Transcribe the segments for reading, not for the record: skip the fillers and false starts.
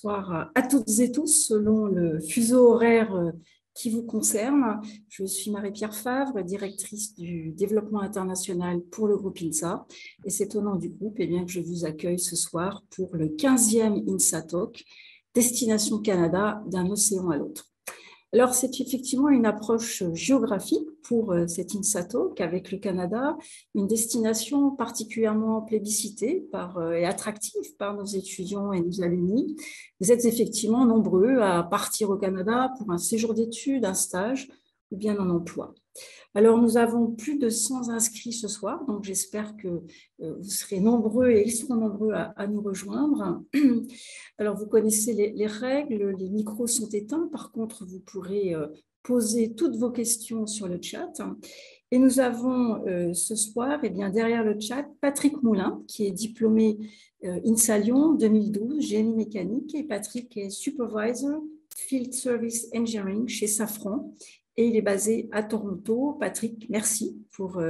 bonsoir à toutes et tous selon le fuseau horaire qui vous concerne. Je suis Marie-Pierre Favre, directrice du développement international pour le groupe INSA. Et c'est au nom du groupe que je vous accueille ce soir pour le 15e INSA Talk, Destination Canada d'un océan à l'autre. Alors, c'est effectivement une approche géographique pour cet INSA Talk avec le Canada, une destination particulièrement plébiscitée et attractive par nos étudiants et nos alumni. Vous êtes effectivement nombreux à partir au Canada pour un séjour d'études, un stage ou bien un emploi. Alors, nous avons plus de 100 inscrits ce soir, donc j'espère que vous serez nombreux et ils seront nombreux à nous rejoindre. Alors, vous connaissez les règles, les micros sont éteints, par contre, vous pourrez poser toutes vos questions sur le chat. Et nous avons ce soir, derrière le chat, Patrick Moulin, qui est diplômé INSA Lyon 2012, génie mécanique, et Patrick est Supervisor Field Service Engineering chez Safran. Et il est basé à Toronto. Patrick, merci pour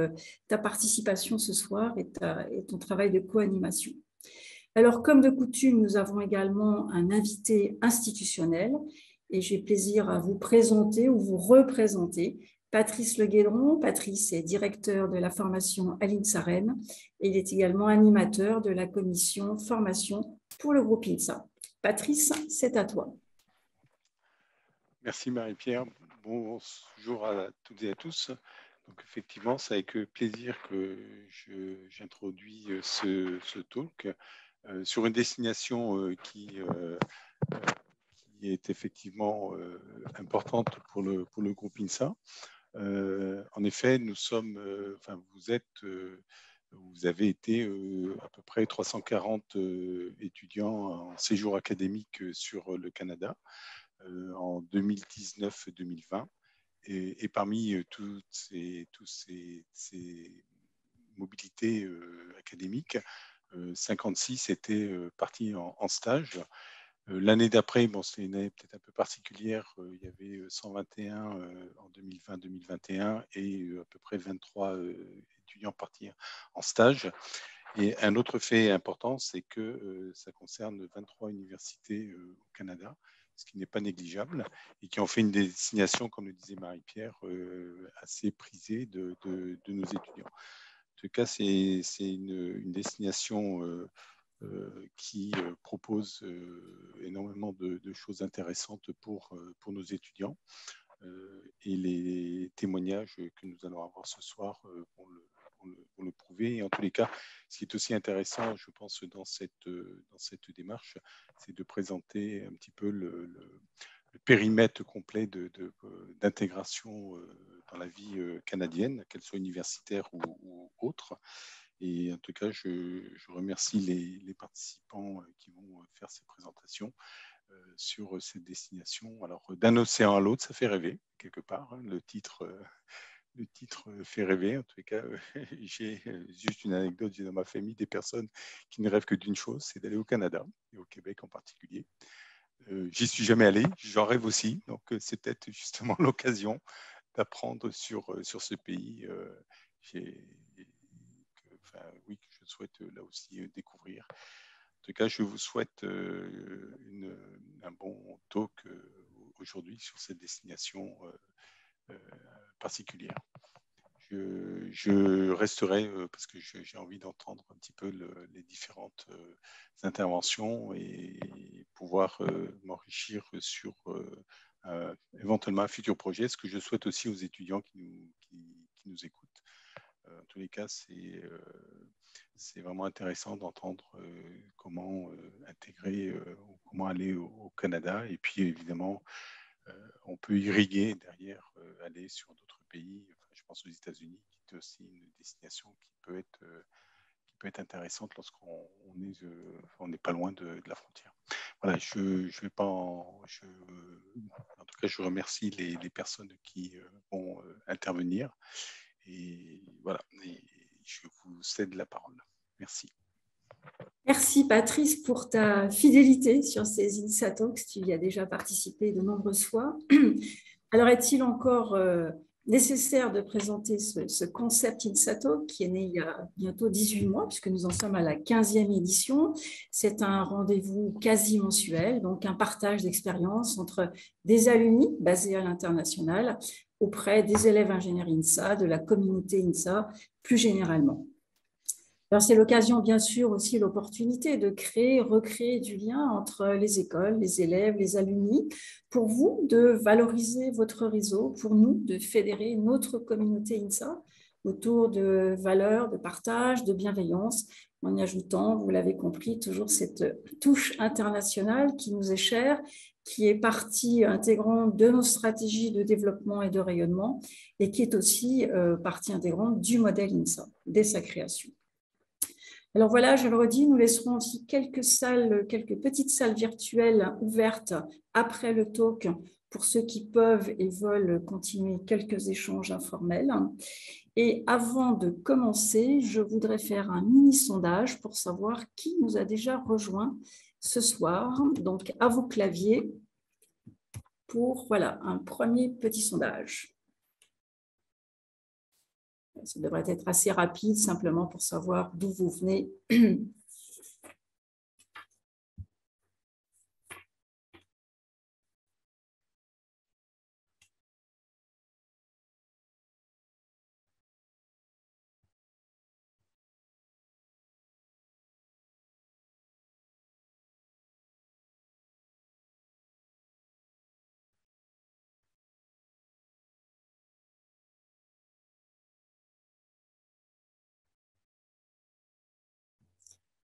ta participation ce soir et ton travail de co-animation. Alors, comme de coutume, nous avons également un invité institutionnel et j'ai plaisir à vous présenter ou vous représenter Patrice Leguédron. Patrice est directeur de la formation à l'INSA Rennes et il est également animateur de la commission formation pour le groupe INSA. Patrice, c'est à toi. Merci Marie-Pierre. Bonjour à toutes et à tous. Donc effectivement, c'est avec plaisir que j'introduis ce talk sur une destination qui est effectivement importante pour le groupe INSA. En effet, nous sommes, vous avez été à peu près 340 étudiants en séjour académique sur le Canada en 2019-2020. Et parmi toutes ces mobilités académiques, 56 étaient partis en stage. L'année d'après, c'est une année peut-être un peu particulière, il y avait 121 en 2020-2021 et à peu près 23 étudiants partis en stage. Et un autre fait important, c'est que ça concerne 23 universités au Canada, ce qui n'est pas négligeable, et qui ont fait une destination, comme le disait Marie-Pierre, assez prisée de nos étudiants. En tout cas, c'est une destination qui propose énormément de choses intéressantes pour nos étudiants. Et les témoignages que nous allons avoir ce soir vont le prouver. Et en tous les cas, ce qui est aussi intéressant, je pense, dans cette démarche, c'est de présenter un petit peu le périmètre complet d'intégration dans la vie canadienne, qu'elle soit universitaire ou autre. Et en tout cas, je remercie les participants qui vont faire ces présentations sur cette destination. Alors, d'un océan à l'autre, ça fait rêver, quelque part. Hein, le titre fait rêver. En tout cas, j'ai juste une anecdote. J'ai dans ma famille des personnes qui ne rêvent que d'une chose, c'est d'aller au Canada, et au Québec en particulier. J'y suis jamais allé, j'en rêve aussi. Donc, c'est peut-être justement l'occasion d'apprendre sur ce pays. Oui, que je souhaite là aussi découvrir. En tout cas, je vous souhaite un bon talk aujourd'hui sur cette destination particulière. Je resterai parce que j'ai envie d'entendre un petit peu les différentes interventions et pouvoir m'enrichir sur éventuellement un futur projet, ce que je souhaite aussi aux étudiants qui nous écoutent. En tous les cas, c'est vraiment intéressant d'entendre comment intégrer, comment aller au Canada. Et puis, évidemment, on peut irriguer derrière, aller sur d'autres pays. Enfin, je pense aux États-Unis, qui est aussi une destination qui peut être intéressante lorsqu'on n'est pas loin de la frontière. Voilà, je vais pas en tout cas, je remercie les personnes qui vont intervenir. Et voilà, et je vous cède la parole. Merci. Merci Patrice pour ta fidélité sur ces INSA Talks. Tu y as déjà participé de nombreuses fois. Alors, est-il encore nécessaire de présenter ce concept INSATO qui est né il y a bientôt 18 mois, puisque nous en sommes à la 15e édition. C'est un rendez-vous quasi mensuel, donc un partage d'expériences entre des alumni basés à l'international auprès des élèves ingénieurs INSA, de la communauté INSA plus généralement. Alors, c'est l'occasion, bien sûr, aussi l'opportunité de créer, recréer du lien entre les écoles, les élèves, les alumni, pour vous de valoriser votre réseau, pour nous de fédérer notre communauté INSA autour de valeurs, de partage, de bienveillance, en y ajoutant, vous l'avez compris, toujours cette touche internationale qui nous est chère, qui est partie intégrante de nos stratégies de développement et de rayonnement, et qui est aussi partie intégrante du modèle INSA dès sa création. Alors voilà, je le redis, nous laisserons aussi quelques petites salles virtuelles ouvertes après le talk pour ceux qui peuvent et veulent continuer quelques échanges informels. Et avant de commencer, je voudrais faire un mini sondage pour savoir qui nous a déjà rejoint ce soir. Donc, à vos claviers pour voilà, un premier petit sondage. Ça devrait être assez rapide, simplement pour savoir d'où vous venez.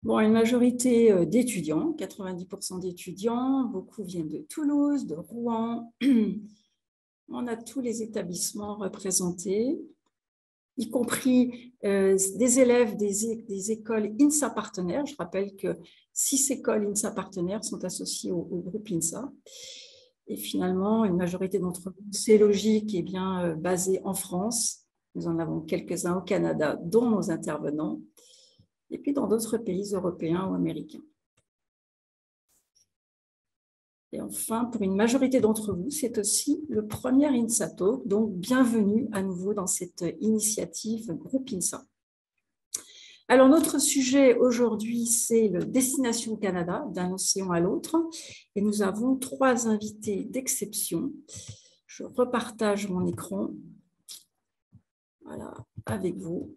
Bon, une majorité d'étudiants, 90% d'étudiants, beaucoup viennent de Toulouse, de Rouen. On a tous les établissements représentés, y compris des élèves des écoles INSA partenaires. Je rappelle que 6 écoles INSA partenaires sont associées au groupe INSA. Et finalement, une majorité d'entre vous, c'est logique, est bien basée en France. Nous en avons quelques-uns au Canada, dont nos intervenants, et puis dans d'autres pays européens ou américains. Et enfin, pour une majorité d'entre vous, c'est aussi le premier INSATO, donc bienvenue à nouveau dans cette initiative Groupe INSA. Alors, notre sujet aujourd'hui, c'est le Destination Canada, d'un océan à l'autre, et nous avons 3 invités d'exception. Je repartage mon écran, voilà, avec vous.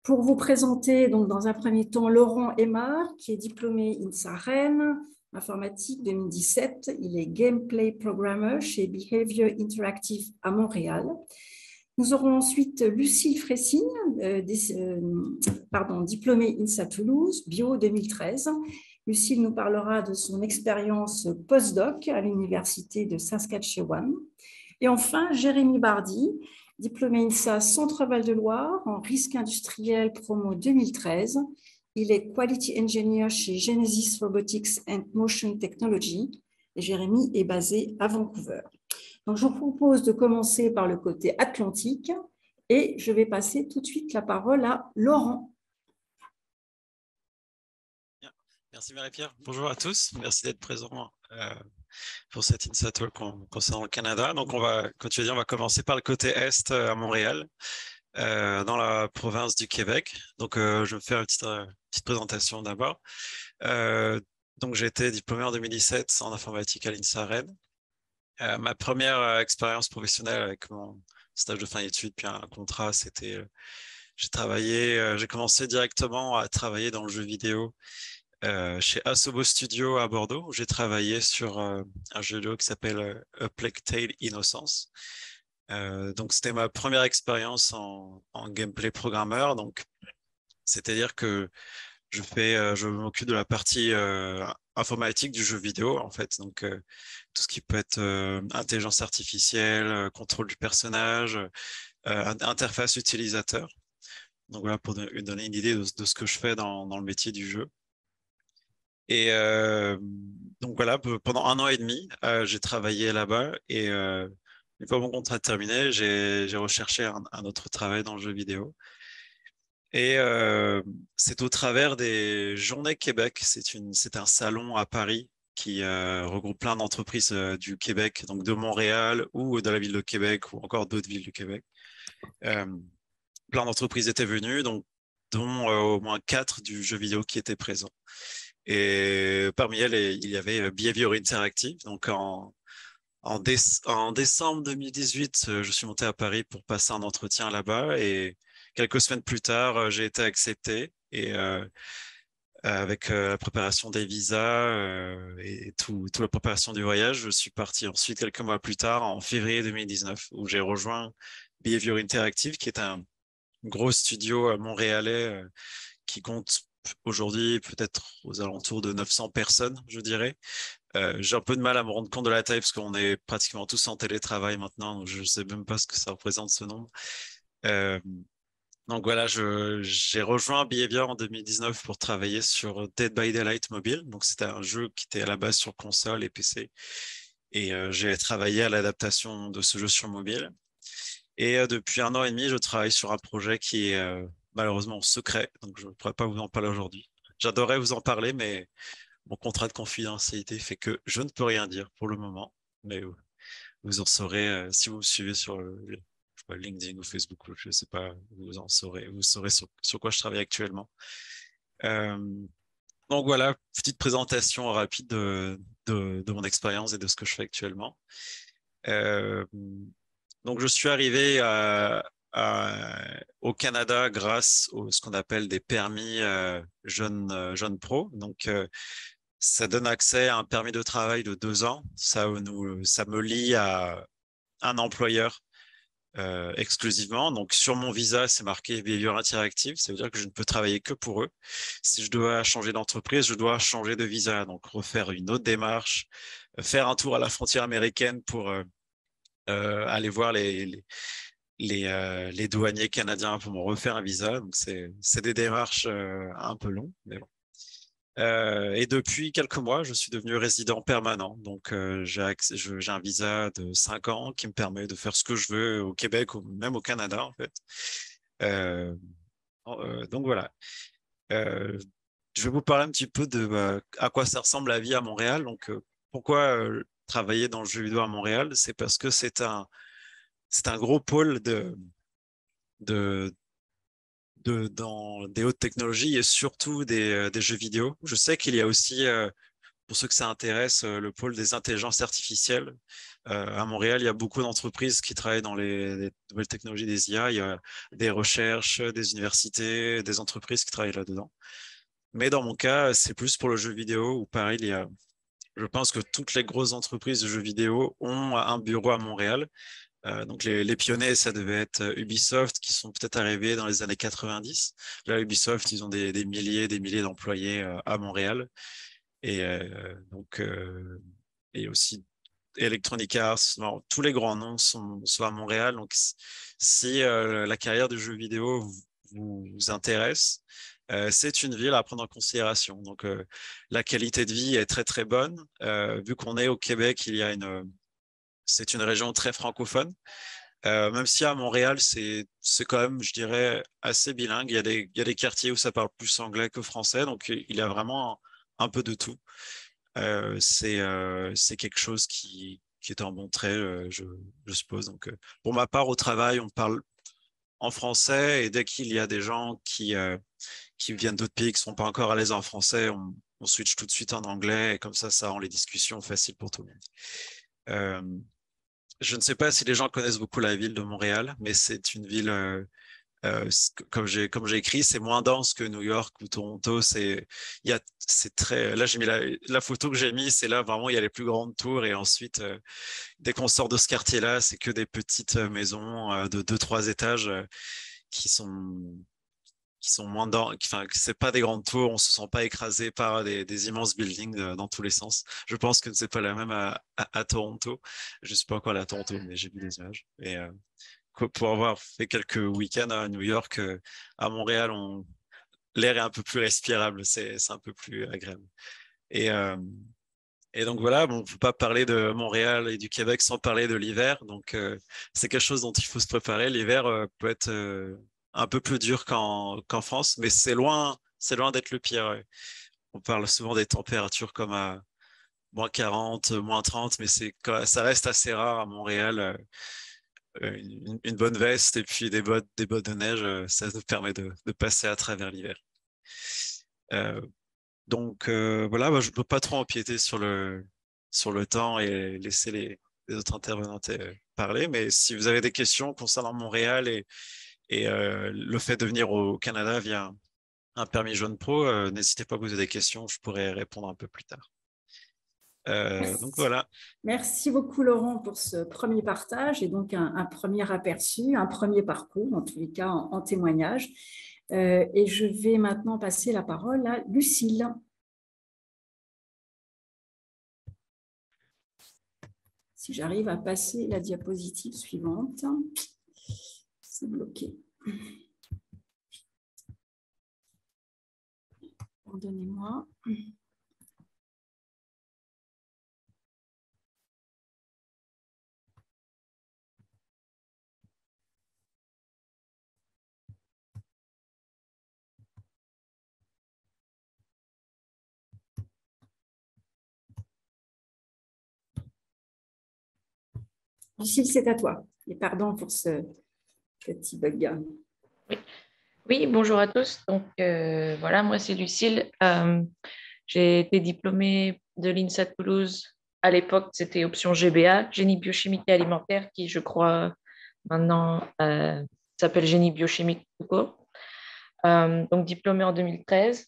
Pour vous présenter, donc, dans un premier temps, Laurent Aymard, qui est diplômé INSA Rennes, informatique 2017. Il est Gameplay Programmer chez Behavior Interactive à Montréal. Nous aurons ensuite Lucille Fressigne, diplômée INSA Toulouse, Bio 2013. Lucille nous parlera de son expérience postdoc à l'Université de Saskatchewan. Et enfin, Jérémy Bardy, diplômé INSA Centre-Val de Loire en risque industriel promo 2013. Il est Quality Engineer chez Genesis Robotics and Motion Technology et Jérémy est basé à Vancouver. Donc, je vous propose de commencer par le côté atlantique et je vais passer tout de suite la parole à Laurent. Merci Marie-Pierre. Bonjour à tous. Merci d'être présents pour cette INSA Talk concernant le Canada. Donc, comme tu as dit, on va commencer par le côté Est à Montréal, dans la province du Québec. Donc, je vais me faire une petite présentation d'abord. Donc, j'ai été diplômé en 2017 en informatique à l'INSA Rennes. Ma première expérience professionnelle avec mon stage de fin d'études, puis un contrat, c'était j'ai commencé directement à travailler dans le jeu vidéo chez Asobo Studio à Bordeaux, où j'ai travaillé sur un jeu vidéo qui s'appelle A Plague Tale Innocence. Donc, c'était ma première expérience en gameplay programmeur. Donc, c'est-à-dire que je m'occupe de la partie informatique du jeu vidéo, en fait. Donc, tout ce qui peut être intelligence artificielle, contrôle du personnage, interface utilisateur. Donc, voilà, pour donner une idée de ce que je fais dans le métier du jeu. Et donc voilà, pendant 1 an et demi, j'ai travaillé là-bas et une fois mon contrat terminé, j'ai recherché un autre travail dans le jeu vidéo. Et c'est au travers des Journées Québec, c'est un salon à Paris qui regroupe plein d'entreprises du Québec, donc de Montréal ou de la ville de Québec ou encore d'autres villes du Québec. Plein d'entreprises étaient venues, donc, dont au moins 4 du jeu vidéo qui étaient présents. Et parmi elles, il y avait Behavior Interactive. Donc en décembre 2018, je suis monté à Paris pour passer un entretien là-bas et quelques semaines plus tard, j'ai été accepté et avec la préparation des visas et toute la préparation du voyage, je suis parti ensuite quelques mois plus tard, en février 2019, où j'ai rejoint Behavior Interactive, qui est un gros studio montréalais qui compte aujourd'hui peut-être aux alentours de 900 personnes, je dirais. J'ai un peu de mal à me rendre compte de la taille parce qu'on est pratiquement tous en télétravail maintenant, donc je ne sais même pas ce que ça représente ce nombre. Donc voilà, j'ai rejoint Behavior en 2019 pour travailler sur Dead by Daylight Mobile. Donc c'était un jeu qui était à la base sur console et PC. Et j'ai travaillé à l'adaptation de ce jeu sur mobile. Et depuis 1 an et demi, je travaille sur un projet qui est malheureusement secret, donc je ne pourrais pas vous en parler aujourd'hui. J'adorerais vous en parler, mais mon contrat de confidentialité fait que je ne peux rien dire pour le moment. Mais vous en saurez si vous me suivez sur je sais pas, LinkedIn ou Facebook, je ne sais pas, vous saurez sur quoi je travaille actuellement. Donc voilà, petite présentation rapide de mon expérience et de ce que je fais actuellement. Donc je suis arrivé au Canada grâce à ce qu'on appelle des permis jeunes pro. Donc ça donne accès à un permis de travail de 2 ans. Ça me lie à un employeur exclusivement. Donc, sur mon visa, c'est marqué Behavior Interactive. Ça veut dire que je ne peux travailler que pour eux. Si je dois changer d'entreprise, je dois changer de visa. Donc, refaire une autre démarche, faire un tour à la frontière américaine pour aller voir les douaniers canadiens pour me refaire un visa. Donc, c'est des démarches un peu longues, mais bon. Et depuis quelques mois, je suis devenu résident permanent. Donc, j'ai un visa de 5 ans qui me permet de faire ce que je veux au Québec ou même au Canada, en fait. Donc, voilà. Je vais vous parler un petit peu de à quoi ça ressemble la vie à Montréal. Donc, pourquoi travailler dans le jeu vidéo à Montréal? C'est parce que c'est un gros pôle dans des hautes technologies et surtout des jeux vidéo. Je sais qu'il y a aussi, pour ceux que ça intéresse, le pôle des intelligences artificielles. À Montréal, il y a beaucoup d'entreprises qui travaillent dans les nouvelles technologies des IA. Il y a des recherches, des universités, des entreprises qui travaillent là-dedans. Mais dans mon cas, c'est plus pour le jeu vidéo où pareil, je pense que toutes les grosses entreprises de jeux vidéo ont un bureau à Montréal. Donc les pionniers, ça devait être Ubisoft, qui sont peut-être arrivés dans les années 90. Là, Ubisoft, ils ont des milliers d'employés à Montréal. Et et aussi Electronic Arts, tous les grands noms sont à Montréal. Donc si la carrière de jeu vidéo vous intéresse, c'est une ville à prendre en considération. Donc la qualité de vie est très très bonne. Vu qu'on est au Québec, c'est une région très francophone. Même si à Montréal, c'est quand même, je dirais, assez bilingue. Il y a des quartiers où ça parle plus anglais que français, donc il y a vraiment un peu de tout. C'est quelque chose qui est un bon trait, je suppose. Donc, pour ma part, au travail, on parle en français et dès qu'il y a des gens qui viennent d'autres pays qui ne sont pas encore à l'aise en français, on switch tout de suite en anglais et comme ça rend les discussions faciles pour tout le monde. Je ne sais pas si les gens connaissent beaucoup la ville de Montréal, mais c'est une ville, comme j'ai écrit, c'est moins dense que New York ou Toronto. C'est très. Là, j'ai mis la photo que j'ai mise, c'est là vraiment il y a les plus grandes tours et ensuite, dès qu'on sort de ce quartier-là, c'est que des petites maisons de 2-3 étages qui sont moins enfin, c'est pas des grandes tours, on se sent pas écrasé par des immenses buildings dans tous les sens. Je pense que c'est pas la même à Toronto. Je suis pas encore allé à Toronto, mais j'ai vu des images. Et pour avoir fait quelques week-ends à New York, à Montréal, l'air est un peu plus respirable, c'est un peu plus agréable. Et donc voilà, bon, on ne peut pas parler de Montréal et du Québec sans parler de l'hiver. Donc c'est quelque chose dont il faut se préparer. L'hiver peut être un peu plus dur qu'en France, mais c'est loin d'être le pire. Ouais. On parle souvent des températures comme moins 40, moins 30, mais ça reste assez rare à Montréal. Une bonne veste et puis des bottes de neige, ça nous permet de passer à travers l'hiver. Donc voilà, je ne peux pas trop empiéter sur le temps et laisser les autres intervenants parler, mais si vous avez des questions concernant Montréal et le fait de venir au Canada via un permis Jaune Pro, n'hésitez pas à poser des questions, je pourrai répondre un peu plus tard. Donc voilà. Merci beaucoup Laurent pour ce premier partage et donc un premier aperçu, un premier parcours, en tous les cas en témoignage. Et je vais maintenant passer la parole à Lucille. Si j'arrive à passer la diapositive suivante, c'est bloqué. Pardonnez-moi. Lucille, c'est à toi. Et pardon pour ce petit bug. Oui, bonjour à tous. Donc voilà, moi c'est Lucille. J'ai été diplômée de l'INSA de Toulouse. À l'époque, c'était option GBA, génie biochimique et alimentaire, qui je crois maintenant s'appelle génie biochimique tout court. Donc diplômée en 2013.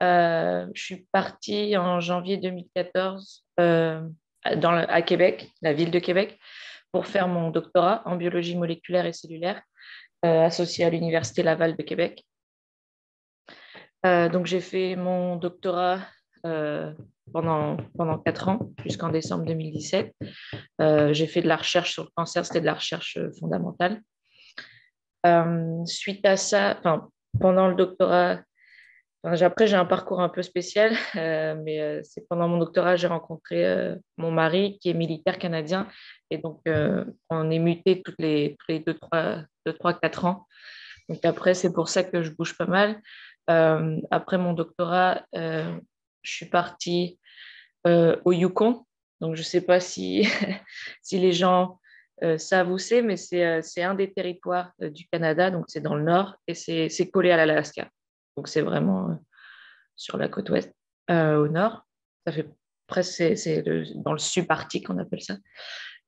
Je suis partie en janvier 2014 à Québec, la ville de Québec, pour faire mon doctorat en biologie moléculaire et cellulaire, associé à l'Université Laval de Québec. Donc, j'ai fait mon doctorat pendant 4 ans, jusqu'en décembre 2017. J'ai fait de la recherche sur le cancer, c'était de la recherche fondamentale. Suite à ça, pendant le doctorat, après, j'ai un parcours un peu spécial, mais c'est pendant mon doctorat, j'ai rencontré mon mari qui est militaire canadien. Et donc, on est muté tous les 2-3-4 ans. Donc, après, c'est pour ça que je bouge pas mal. Après mon doctorat, je suis partie au Yukon. Donc, je ne sais pas si, si les gens savent où c'est, mais c'est un des territoires du Canada. Donc, c'est dans le nord et c'est collé à l'Alaska. Donc, c'est vraiment sur la côte ouest, au nord. Ça fait presque, c'est dans le subarctique, on appelle ça.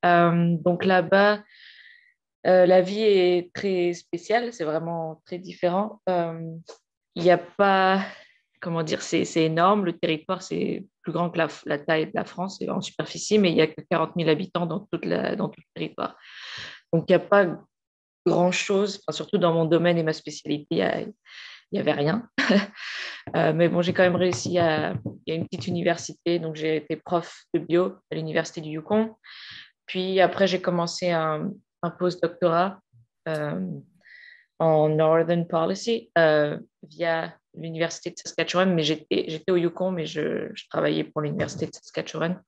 Donc, là-bas, la vie est très spéciale, c'est vraiment très différent. Il n'y a pas, comment dire, c'est énorme. Le territoire, c'est plus grand que la taille de la France en superficie, mais il n'y a que 40 000 habitants dans tout le territoire. Donc, il n'y a pas grand-chose, surtout dans mon domaine et ma spécialité, il n'y avait rien. Mais bon, j'ai quand même réussi il y a une petite université, donc j'ai été prof de bio à l'université du Yukon. Puis après, j'ai commencé un post-doctorat en Northern Policy via l'université de Saskatchewan, mais j'étais au Yukon, mais je travaillais pour l'université de Saskatchewan.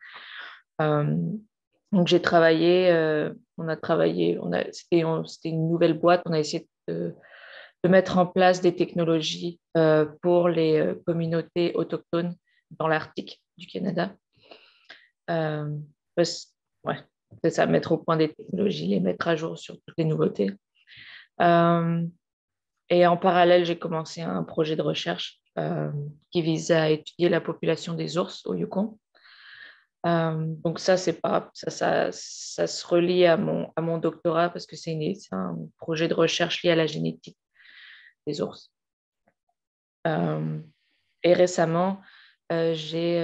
Donc j'ai travaillé, c'était une nouvelle boîte, on a essayé de mettre en place des technologies pour les communautés autochtones dans l'Arctique du Canada. Ouais, c'est ça, mettre au point des technologies, les mettre à jour sur toutes les nouveautés. Et en parallèle, j'ai commencé un projet de recherche qui vise à étudier la population des ours au Yukon. Donc ça, ça se relie à mon doctorat parce que c'est un projet de recherche lié à la génétique des ours. Et récemment, j'ai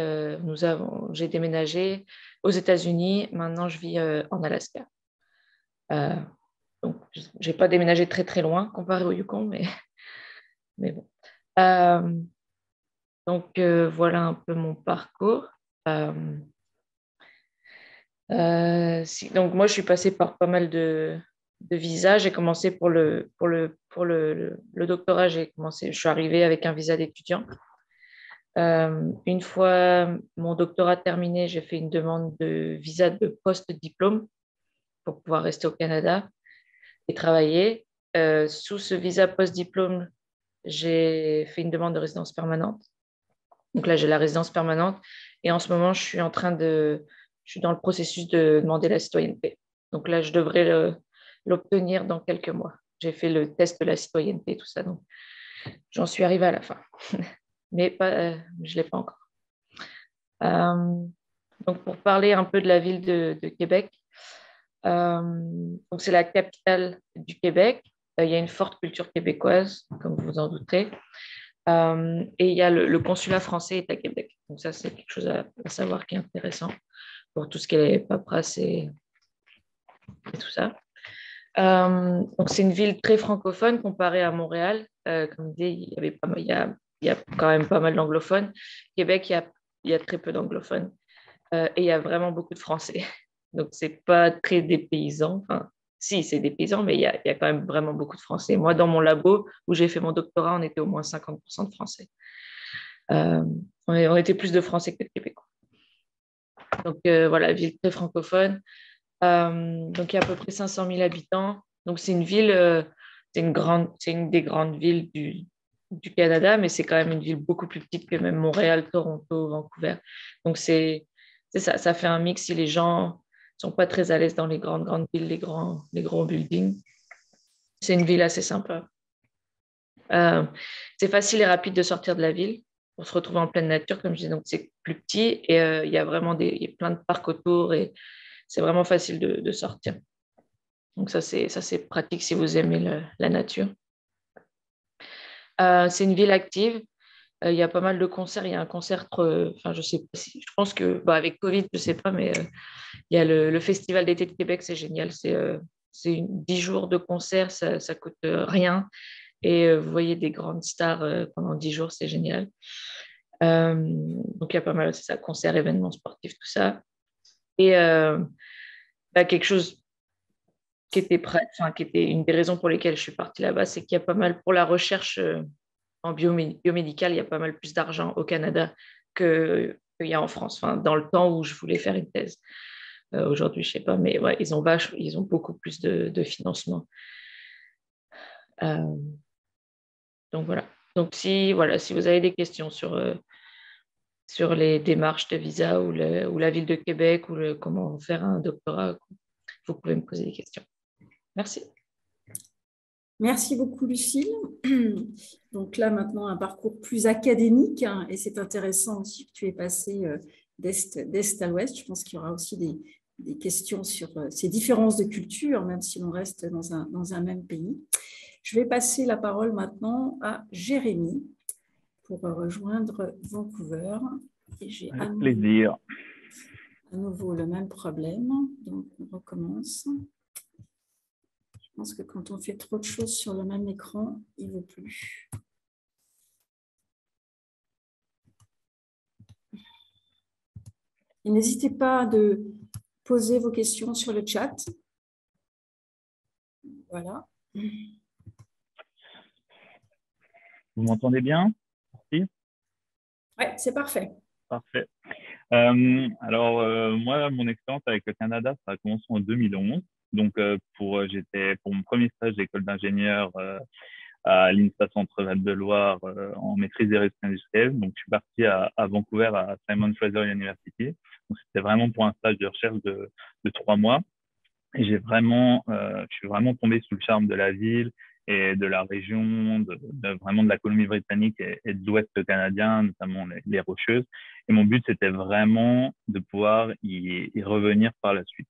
déménagé aux États-Unis. Maintenant, je vis en Alaska. Donc, je n'ai pas déménagé très, très loin comparé au Yukon, mais bon. Donc, voilà un peu mon parcours. Donc, moi, je suis passée par pas mal de visas. J'ai commencé pour le doctorat, je suis arrivée avec un visa d'étudiant. Une fois mon doctorat terminé, j'ai fait une demande de visa de post-diplôme pour pouvoir rester au Canada et travailler. Sous ce visa post-diplôme, j'ai fait une demande de résidence permanente. Donc là, j'ai la résidence permanente Et en ce moment, je suis dans le processus de demander la citoyenneté. Donc là, je devrais l'obtenir dans quelques mois. J'ai fait le test de la citoyenneté, tout ça. Donc, j'en suis arrivée à la fin. Mais je ne l'ai pas encore. Donc, pour parler un peu de la ville de Québec, donc c'est la capitale du Québec. Il y a une forte culture québécoise, comme vous vous en doutez. Et il y a le consulat français est à Québec. Donc ça, c'est quelque chose à savoir qui est intéressant pour tout ce qui est paperasse et tout ça. Donc c'est une ville très francophone comparée à Montréal. Comme je disais, il y a quand même pas mal d'anglophones. Québec, il y a très peu d'anglophones. Et il y a vraiment beaucoup de Français. Donc c'est pas très dépaysant. Enfin, si, c'est dépaysant, mais il y a quand même vraiment beaucoup de Français. Moi, dans mon labo où j'ai fait mon doctorat, on était au moins 50% de Français. On était plus de Français que de Québécois. Donc voilà, ville très francophone. Donc il y a à peu près 500 000 habitants. Donc c'est une ville, c'est une des grandes villes du Canada, mais c'est quand même une ville beaucoup plus petite que même Montréal, Toronto, Vancouver. Donc c'est ça, ça fait un mix si les gens sont pas très à l'aise dans les grandes villes, les grands buildings. C'est une ville assez sympa. C'est facile et rapide de sortir de la ville pour se retrouver en pleine nature, comme je disais. Donc c'est plus petit et il y a vraiment il y a plein de parcs autour et c'est vraiment facile de sortir. Donc ça c'est pratique si vous aimez la nature. C'est une ville active. Il y a pas mal de concerts. Il y a un concert, enfin je sais pas si, je pense que avec Covid, je sais pas, mais il y a le Festival d'été de Québec, c'est génial. C'est 10 jours de concert, ça coûte rien. Et vous voyez des grandes stars pendant 10 jours, c'est génial. Donc il y a pas mal, c'est ça, concerts, événements sportifs, tout ça. Et quelque chose qui était une des raisons pour lesquelles je suis partie là-bas, c'est qu'il y a pas mal pour la recherche en biomédical, il y a pas mal plus d'argent au Canada qu'il y a en France, enfin, dans le temps où je voulais faire une thèse. Aujourd'hui, je sais pas, mais ouais, ils ont beaucoup plus de financement. Euh, donc voilà. Donc si vous avez des questions sur les démarches de visa ou la ville de Québec ou comment faire un doctorat, vous pouvez me poser des questions. Merci. Merci beaucoup, Lucille. Donc là, maintenant, un parcours plus académique, hein, et c'est intéressant aussi que tu aies passé d'est à l'ouest. Je pense qu'il y aura aussi des questions sur ces différences de culture, même si l'on reste dans un même pays. Je vais passer la parole maintenant à Jérémy pour rejoindre Vancouver. Et j'ai à nouveau le même problème. Donc, on recommence. Je pense que quand on fait trop de choses sur le même écran, il ne veut plus. Et n'hésitez pas à poser vos questions sur le chat. Voilà. Vous m'entendez bien? Oui, c'est parfait. Parfait. Moi, mon expérience avec le Canada, ça a commencé en 2011. Donc, j'étais pour mon premier stage d'école d'ingénieur à l'INSA Centre Val-de-Loire en maîtrise des risques industriels. Donc, je suis parti à Vancouver à Simon Fraser University. Donc, c'était vraiment pour un stage de recherche de 3 mois. Et je suis vraiment tombé sous le charme de la ville et de la région, vraiment de la Colombie-Britannique et de l'Ouest canadien, notamment les Rocheuses. Et mon but, c'était vraiment de pouvoir y revenir par la suite.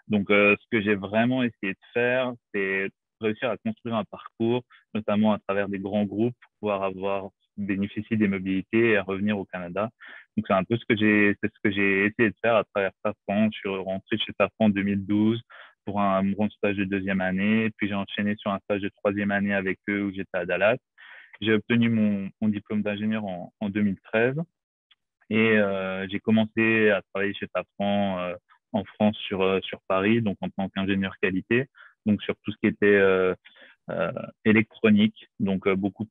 Donc, ce que j'ai vraiment essayé de faire, c'est réussir à construire un parcours, notamment à travers des grands groupes, pour pouvoir bénéficier des mobilités et revenir au Canada. Donc, c'est un peu c'est ce que j'ai essayé de faire à travers Safran. Je suis rentré chez Safran en 2012 pour un stage de 2e année. Puis, j'ai enchaîné sur un stage de 3e année avec eux où j'étais à Dallas. J'ai obtenu mon diplôme d'ingénieur en 2013 et j'ai commencé à travailler chez Safran en France sur Paris, donc en tant qu'ingénieur qualité, donc sur tout ce qui était électronique, donc beaucoup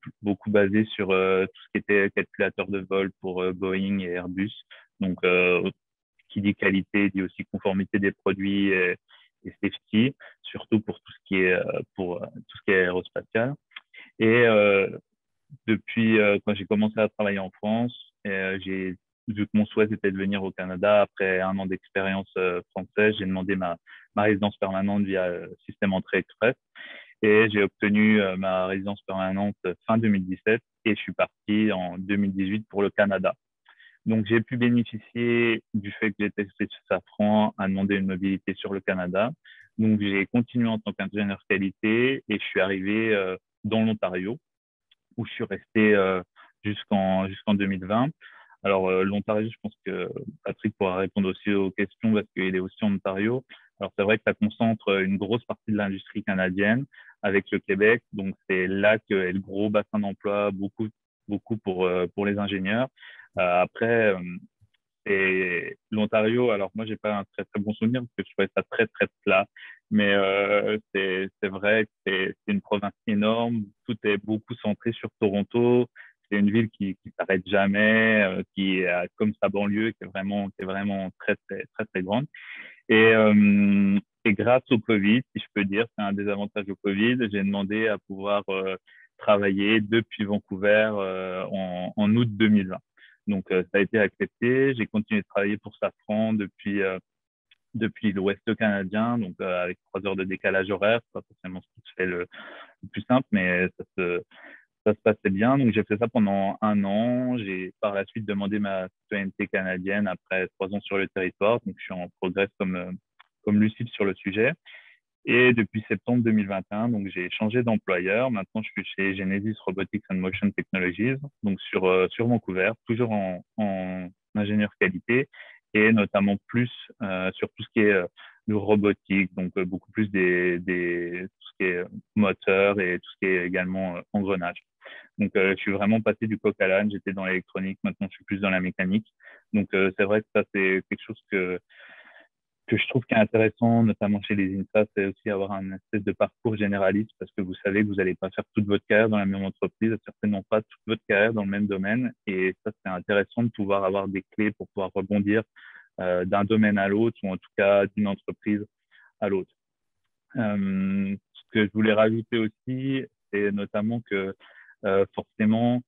basé sur tout ce qui était calculateur de vol pour Boeing et Airbus. Donc, qui dit qualité dit aussi conformité des produits et safety, surtout pour tout ce qui est aérospatial. Et depuis quand j'ai commencé à travailler en France, j'ai vu que mon souhait était de venir au Canada après un an d'expérience française, j'ai demandé ma résidence permanente via système entrée express. Et j'ai obtenu ma résidence permanente fin 2017 et je suis parti en 2018 pour le Canada. Donc, j'ai pu bénéficier du fait que j'étais chez Safran à demander une mobilité sur le Canada. Donc, j'ai continué en tant qu'ingénieur qualité et je suis arrivé dans l'Ontario où je suis resté jusqu'en 2020. Alors, l'Ontario, je pense que Patrick pourra répondre aussi aux questions parce qu'il est aussi en Ontario. Alors, c'est vrai que ça concentre une grosse partie de l'industrie canadienne avec le Québec. Donc, c'est là qu'est le gros bassin d'emploi, beaucoup pour les ingénieurs. Après, et l'Ontario, alors moi, j'ai pas un très, très bon souvenir parce que je trouvais ça très, très plat. Mais c'est vrai que c'est une province énorme. Tout est beaucoup centré sur Toronto. C'est une ville qui s'arrête jamais, qui est comme sa banlieue, qui est vraiment très, très, très, très grande. Et grâce au Covid, si je peux dire, c'est un des avantages au Covid, j'ai demandé à pouvoir travailler depuis Vancouver en août 2020. Donc, ça a été accepté. J'ai continué de travailler pour Safran depuis l'Ouest canadien, donc avec 3 heures de décalage horaire. C'est pas forcément ce qui se fait le plus simple, mais ça se passait bien. Donc, j'ai fait ça pendant un an. J'ai par la suite demandé ma citoyenneté canadienne après 3 ans sur le territoire. Donc, je suis en progrès comme lucide sur le sujet. Et depuis septembre 2021, donc j'ai changé d'employeur. Maintenant, je suis chez Genesis Robotics and Motion Technologies, donc sur Vancouver, toujours en ingénieur qualité et notamment plus sur tout ce qui est robotique, donc beaucoup plus tout ce qui est moteur et tout ce qui est également engrenage. Donc, je suis vraiment passé du coq à l'âne. J'étais dans l'électronique, maintenant je suis plus dans la mécanique. Donc, c'est vrai que ça, c'est quelque chose que je trouve qui est intéressant, notamment chez les INSA, c'est aussi avoir un espèce de parcours généraliste parce que vous savez que vous n'allez pas faire toute votre carrière dans la même entreprise, certainement pas toute votre carrière dans le même domaine. Et ça, c'est intéressant de pouvoir avoir des clés pour pouvoir rebondir d'un domaine à l'autre ou en tout cas d'une entreprise à l'autre. Ce que je voulais rajouter aussi, c'est notamment que forcément,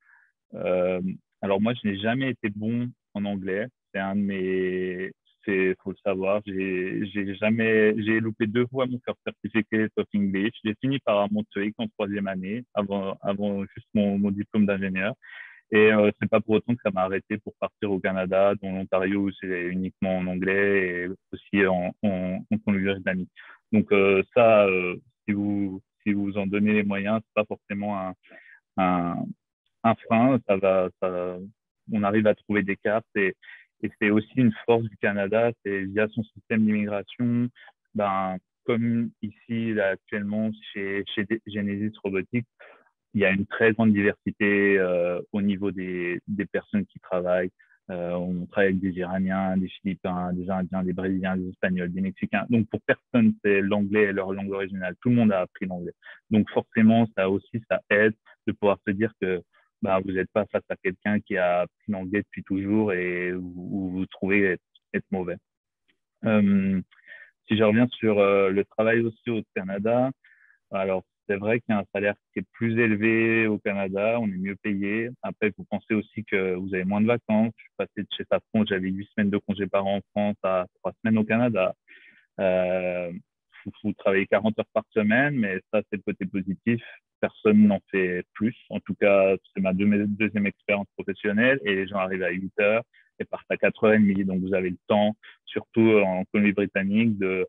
alors moi, je n'ai jamais été bon en anglais. C'est un de mes faut le savoir, j'ai loupé 2 fois mon First Certificate of English. J'ai fini par avoir mon TOEIC en 3e année, avant juste mon diplôme d'ingénieur. Et c'est pas pour autant que ça m'a arrêté pour partir au Canada, dans l'Ontario où c'est uniquement en anglais et aussi en Colombie-Britannique. Donc ça, si vous en donnez les moyens, c'est pas forcément un frein. On arrive à trouver des cartes et c'est aussi une force du Canada, c'est via son système d'immigration, comme ici, là, actuellement, chez Genesis Robotics, il y a une très grande diversité au niveau des personnes qui travaillent. On travaille avec des Iraniens, des Philippins, des Indiens, des Brésiliens, des Espagnols, des Mexicains. Donc, pour personne, c'est l'anglais et leur langue originale. Tout le monde a appris l'anglais. Donc, forcément, ça aide de pouvoir se dire que vous n'êtes pas face à quelqu'un qui a appris l'anglais depuis toujours et où vous trouvez être mauvais. Si je reviens sur le travail aussi au Canada, alors c'est vrai qu'il y a un salaire qui est plus élevé au Canada, on est mieux payé. Après, vous pensez aussi que vous avez moins de vacances. Je suis passé de chez Safran, j'avais 8 semaines de congés par an en France à 3 semaines au Canada. Vous travaillez 40 heures par semaine, mais ça, c'est le côté positif. Personne n'en fait plus. En tout cas, c'est ma deuxième expérience professionnelle et les gens arrivent à 8 heures et partent à 4h30. Donc, vous avez le temps, surtout en Colombie-Britannique, de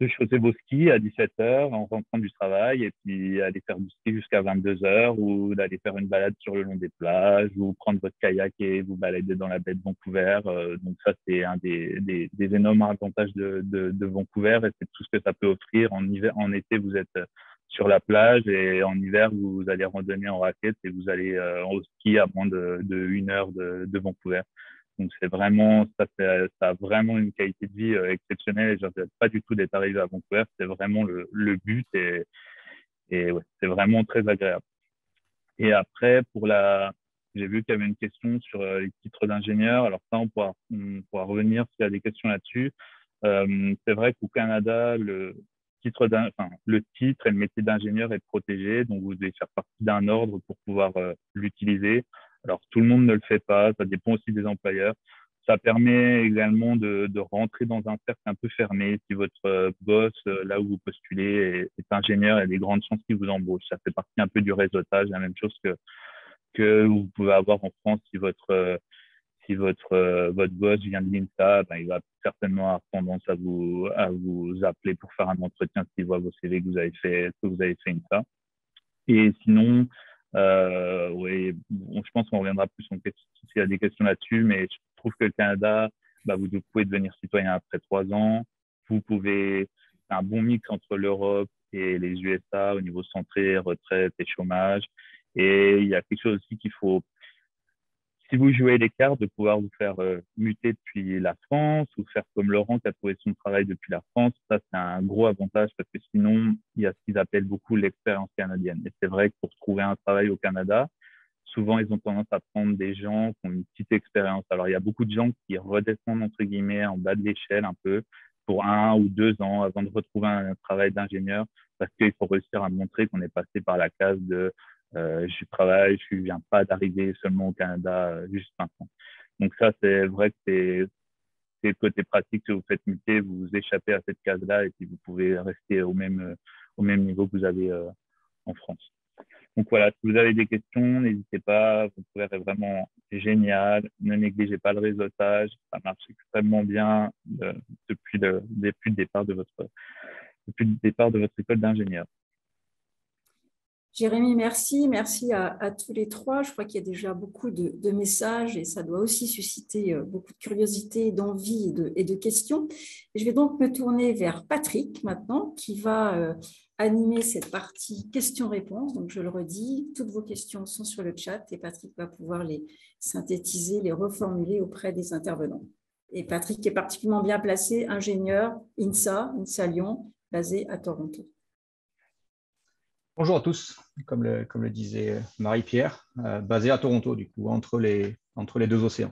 chausser vos skis à 17h en rentrant du travail et puis aller faire du ski jusqu'à 22h ou d'aller faire une balade sur le long des plages ou prendre votre kayak et vous balader dans la baie de Vancouver. Donc ça, c'est un des énormes avantages de Vancouver et c'est tout ce que ça peut offrir. En été, vous êtes sur la plage et en hiver, vous allez randonner en raquette et vous allez au ski à moins de 1 heure de Vancouver. Donc, c'est vraiment, ça a vraiment une qualité de vie exceptionnelle et je ne regrette pas du tout d'être arrivé à Vancouver. C'est vraiment le but et ouais, c'est vraiment très agréable. Et après, j'ai vu qu'il y avait une question sur les titres d'ingénieur. Alors ça, on pourra revenir s'il y a des questions là-dessus. C'est vrai qu'au Canada, le titre et le métier d'ingénieur est protégé. Donc, vous devez faire partie d'un ordre pour pouvoir l'utiliser. Alors, tout le monde ne le fait pas, ça dépend aussi des employeurs. Ça permet également de rentrer dans un cercle un peu fermé. Si votre boss, là où vous postulez, est ingénieur, il y a des grandes chances qu'il vous embauche. Ça fait partie un peu du réseautage, la même chose que vous pouvez avoir en France si votre boss vient de l'INSA, ben, il va certainement avoir tendance à vous appeler pour faire un entretien s'il voit vos CV que vous avez fait INSA. Et sinon, oui, bon, je pense qu'on reviendra plus s'il y a des questions là-dessus, mais je trouve que le Canada, bah, vous pouvez devenir citoyen après 3 ans. C'est un bon mix entre l'Europe et les USA au niveau santé, retraite et chômage. Et il y a quelque chose aussi qu'il faut, si vous jouez les cartes, de pouvoir vous faire muter depuis la France ou faire comme Laurent qui a trouvé son travail depuis la France. Ça, c'est un gros avantage parce que sinon, il y a ce qu'ils appellent beaucoup l'expérience canadienne. Et c'est vrai que pour trouver un travail au Canada, souvent, ils ont tendance à prendre des gens qui ont une petite expérience. Alors, il y a beaucoup de gens qui redescendent, entre guillemets, en bas de l'échelle un peu pour 1 ou 2 ans avant de retrouver un travail d'ingénieur parce qu'il faut réussir à montrer qu'on est passé par la case de je travaille, je ne viens pas d'arriver seulement au Canada juste maintenant. Donc ça, c'est vrai que c'est le côté pratique que vous faites muter, vous vous échappez à cette case-là et puis vous pouvez rester au même niveau que vous avez en France. Donc voilà, si vous avez des questions, n'hésitez pas, vous pouvez être vraiment génial, ne négligez pas le réseautage, ça marche extrêmement bien depuis le départ de votre école d'ingénieur. Jérémy, merci. Merci à tous les trois. Je crois qu'il y a déjà beaucoup de messages et ça doit aussi susciter beaucoup de curiosité, d'envie et de questions. Et je vais donc me tourner vers Patrick maintenant, qui va animer cette partie questions-réponses. Donc, je le redis, toutes vos questions sont sur le chat et Patrick va pouvoir les synthétiser, les reformuler auprès des intervenants. Et Patrick est particulièrement bien placé, ingénieur INSA Lyon, basé à Toronto. Bonjour à tous, comme le disait Marie-Pierre, basé à Toronto, du coup, entre les deux océans.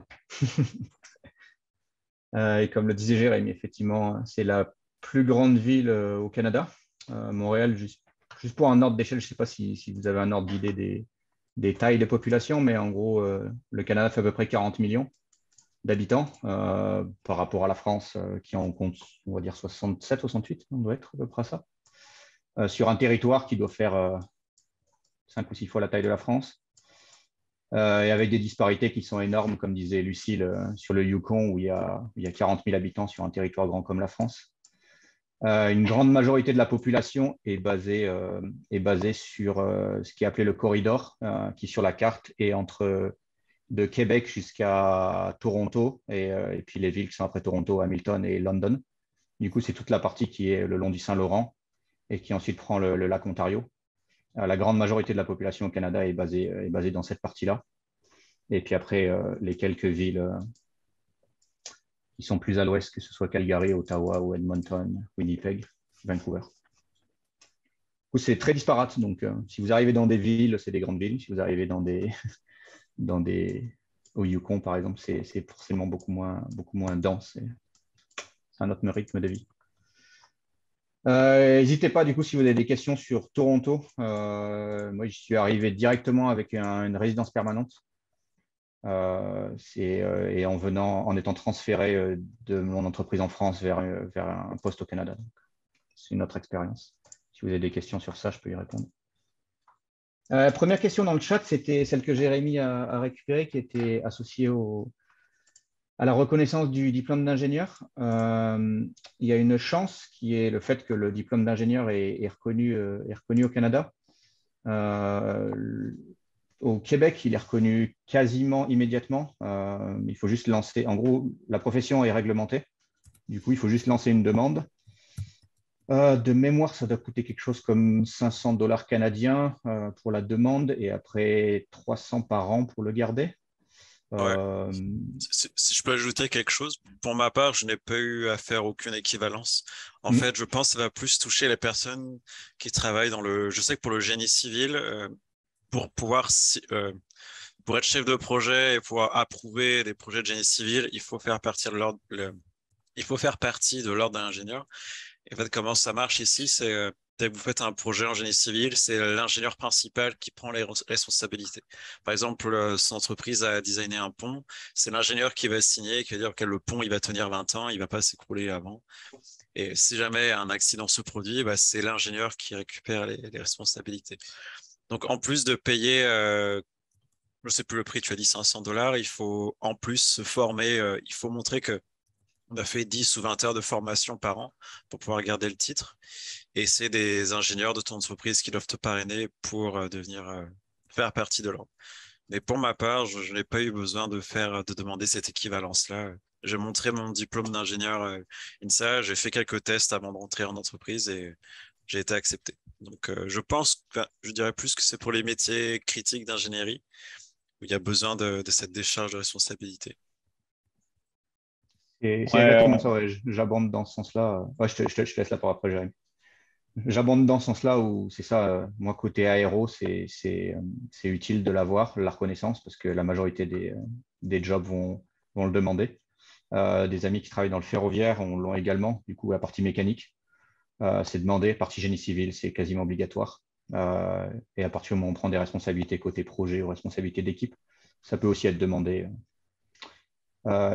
Et comme le disait Jérémy, effectivement, c'est la plus grande ville au Canada. Montréal, juste pour un ordre d'échelle, je ne sais pas si vous avez un ordre d'idée des tailles des populations, mais en gros, le Canada fait à peu près 40 millions d'habitants par rapport à la France qui en compte, on va dire, 67, 68, on doit être à peu près ça. Sur un territoire qui doit faire 5 ou 6 fois la taille de la France, et avec des disparités qui sont énormes, comme disait Lucille, sur le Yukon, où il y a 40 000 habitants sur un territoire grand comme la France. Une grande majorité de la population est basée sur ce qui est appelé le corridor, qui sur la carte est de Québec jusqu'à Toronto, et puis les villes qui sont après Toronto, Hamilton et London. Du coup, c'est toute la partie qui est le long du Saint-Laurent, et qui ensuite prend le lac Ontario. La grande majorité de la population au Canada est basée dans cette partie-là. Et puis après, les quelques villes qui sont plus à l'ouest, que ce soit Calgary, Ottawa ou Edmonton, Winnipeg, Vancouver. C'est très disparate. Donc, si vous arrivez dans des villes, c'est des grandes villes. Si vous arrivez au Yukon, par exemple, c'est forcément beaucoup moins dense. C'est un autre rythme de vie. N'hésitez pas, du coup, si vous avez des questions sur Toronto. Moi, je suis arrivé directement avec une résidence permanente et en étant transféré de mon entreprise en France vers un poste au Canada. C'est une autre expérience. Si vous avez des questions sur ça, je peux y répondre. Première question dans le chat, c'était celle que Jérémy a récupérée, qui était associée à la reconnaissance du diplôme d'ingénieur. Il y a une chance qui est le fait que le diplôme d'ingénieur est reconnu au Canada. Au Québec, il est reconnu quasiment immédiatement. Il faut juste lancer. En gros, la profession est réglementée. Du coup, il faut juste lancer une demande. De mémoire, ça doit coûter quelque chose comme 500 $ canadiens pour la demande et après 300 par an pour le garder. Ouais. Si je peux ajouter quelque chose, pour ma part, je n'ai pas eu à faire aucune équivalence. En fait, je pense que ça va plus toucher les personnes qui travaillent je sais que pour le génie civil, pour être chef de projet et pouvoir approuver des projets de génie civil, il faut faire partie de l'ordre d'ingénieur. Et en fait, comment ça marche ici, c'est dès que vous faites un projet en génie civil, c'est l'ingénieur principal qui prend les responsabilités. Par exemple, son entreprise a designé un pont, c'est l'ingénieur qui va signer, qui va dire que le pont il va tenir 20 ans, il ne va pas s'écrouler avant. Et si jamais un accident se produit, bah, c'est l'ingénieur qui récupère les responsabilités. Donc, en plus de payer, je ne sais plus le prix, tu as dit $500, il faut en plus se former, il faut montrer que on a fait 10 ou 20 heures de formation par an pour pouvoir garder le titre. Et c'est des ingénieurs de ton entreprise qui doivent te parrainer pour devenir faire partie de l'ordre. Mais pour ma part, je n'ai pas eu besoin de demander cette équivalence-là. J'ai montré mon diplôme d'ingénieur INSA, j'ai fait quelques tests avant de rentrer en entreprise et j'ai été accepté. Donc, je pense, je dirais plus que c'est pour les métiers critiques d'ingénierie où il y a besoin de cette décharge de responsabilité. C'est exactement ça, ouais. J'abonde dans ce sens-là. Ouais, je te laisse la parole après, Jérémy. J'abonde dans ce sens-là où c'est ça, moi, côté aéro, c'est utile de l'avoir, la reconnaissance, parce que la majorité des jobs vont le demander. Des amis qui travaillent dans le ferroviaire, on l'ont également, du coup, la partie mécanique, c'est demandé. Partie génie civil, c'est quasiment obligatoire. Et à partir du moment où on prend des responsabilités côté projet ou responsabilités d'équipe, ça peut aussi être demandé.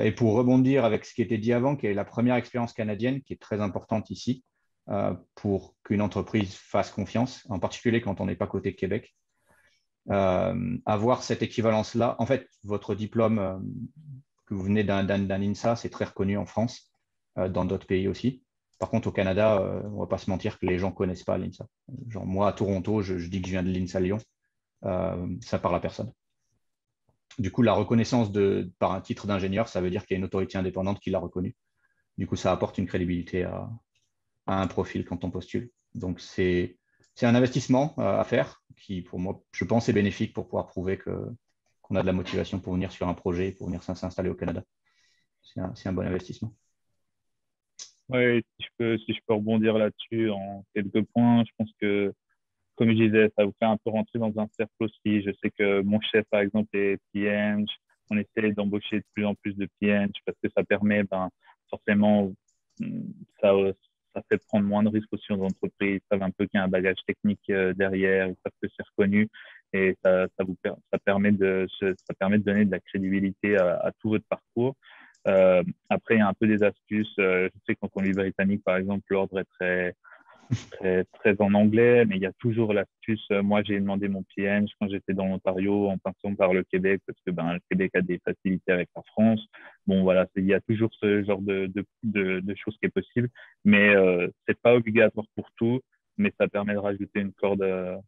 Et pour rebondir avec ce qui était dit avant, qui est la première expérience canadienne, qui est très importante ici, pour qu'une entreprise fasse confiance, en particulier quand on n'est pas côté Québec. Avoir cette équivalence-là, en fait, votre diplôme que vous venez d'un INSA, c'est très reconnu en France, dans d'autres pays aussi. Par contre, au Canada, on ne va pas se mentir que les gens ne connaissent pas l'INSA. Genre, moi, à Toronto, je dis que je viens de l'INSA Lyon, ça parle à personne. Du coup, la reconnaissance par un titre d'ingénieur, ça veut dire qu'il y a une autorité indépendante qui l'a reconnu. Du coup, ça apporte une crédibilité à un profil quand on postule. Donc, c'est un investissement à faire qui, pour moi, je pense, est bénéfique pour pouvoir prouver qu'on a de la motivation pour venir sur un projet, pour venir s'installer au Canada. C'est un bon investissement. Oui, si je peux rebondir là-dessus en quelques points, je pense que, comme je disais, ça vous fait un peu rentrer dans un cercle aussi. Je sais que mon chef, par exemple, est PNG. On essaie d'embaucher de plus en plus de PNG parce que ça permet, forcément, ça, ça fait prendre moins de risques aussi aux entreprises. Ils savent un peu qu'il y a un bagage technique derrière, ils savent que c'est reconnu et ça permet ça permet de donner de la crédibilité à tout votre parcours. Après, il y a un peu des astuces. Je sais qu'en Colombie-Britannique, par exemple, l'ordre est très en anglais, mais il y a toujours l'astuce. Moi, j'ai demandé mon PN quand j'étais dans l'Ontario en passant par le Québec, parce que le Québec a des facilités avec la France. Bon, voilà, il y a toujours ce genre de choses qui est possible, mais c'est pas obligatoire pour tout, mais ça permet de rajouter une corde à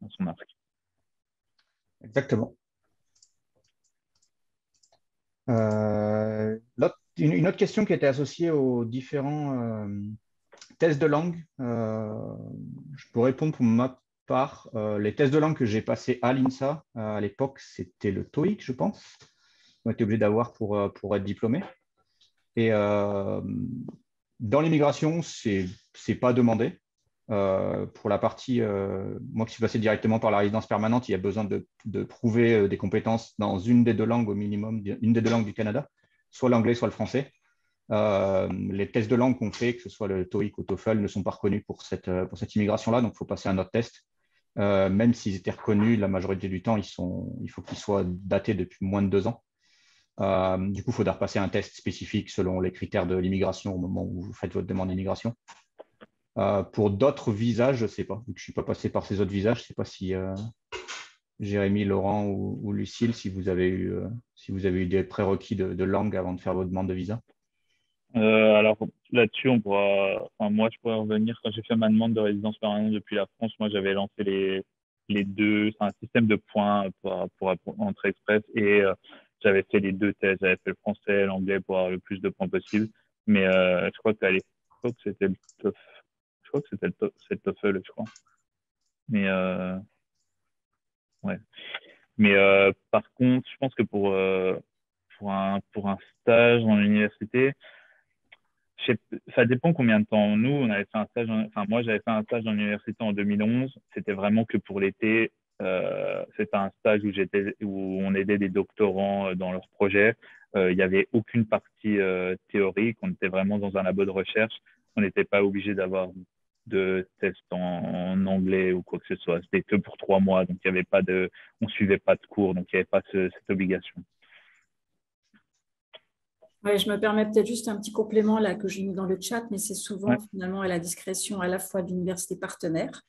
son arc. Exactement. Une autre question qui était associée aux différents tests de langue. Je peux répondre pour ma part. Les tests de langue que j'ai passés à l'INSA, à l'époque, c'était le TOEIC, je pense. On était obligé d'avoir pour être diplômé. Et dans l'immigration, c'est pas demandé. Pour la partie, moi qui suis passé directement par la résidence permanente, il y a besoin de prouver des compétences dans une des deux langues au minimum, une des deux langues du Canada, soit l'anglais, soit le français. Les tests de langue qu'on fait, que ce soit le TOEIC ou le TOEFL, ne sont pas reconnus pour cette immigration-là, donc il faut passer un autre test. Même s'ils étaient reconnus, la majorité du temps, il faut qu'ils soient datés depuis moins de 2 ans. Du coup, il faudra passer un test spécifique selon les critères de l'immigration au moment où vous faites votre demande d'immigration. Pour d'autres visas, je ne sais pas. Vu que je ne suis pas passé par ces autres visas, je ne sais pas si Jérémy, Laurent ou Lucille, si vous avez eu des prérequis de langue avant de faire votre demande de visa. Alors là-dessus, moi, je pourrais revenir. Quand j'ai fait ma demande de résidence permanente depuis la France, moi, j'avais lancé les deux, c'est un système de points pour entrer express et j'avais fait les deux tests. J'avais fait le français et l'anglais pour avoir le plus de points possible. Mais je crois qu'à l'époque, c'était le TOEFL. Je crois que c'était le TOEFL, je crois. Mais ouais. Mais par contre, je pense que pour un stage en université, ça dépend combien de temps. Nous, on avait fait un stage, moi, j'avais fait un stage dans l'université en 2011. C'était vraiment que pour l'été. C'était un stage où on aidait des doctorants dans leurs projets. Il n'y avait aucune partie théorique. On était vraiment dans un labo de recherche. On n'était pas obligé d'avoir de test en anglais ou quoi que ce soit. C'était que pour 3 mois, donc il y avait pas de, on suivait pas de cours, donc il n'y avait pas cette obligation. Ouais, je me permets peut-être juste un petit complément là que j'ai mis dans le chat, mais c'est souvent Ouais. finalement à la discrétion à la fois de l'université partenaire,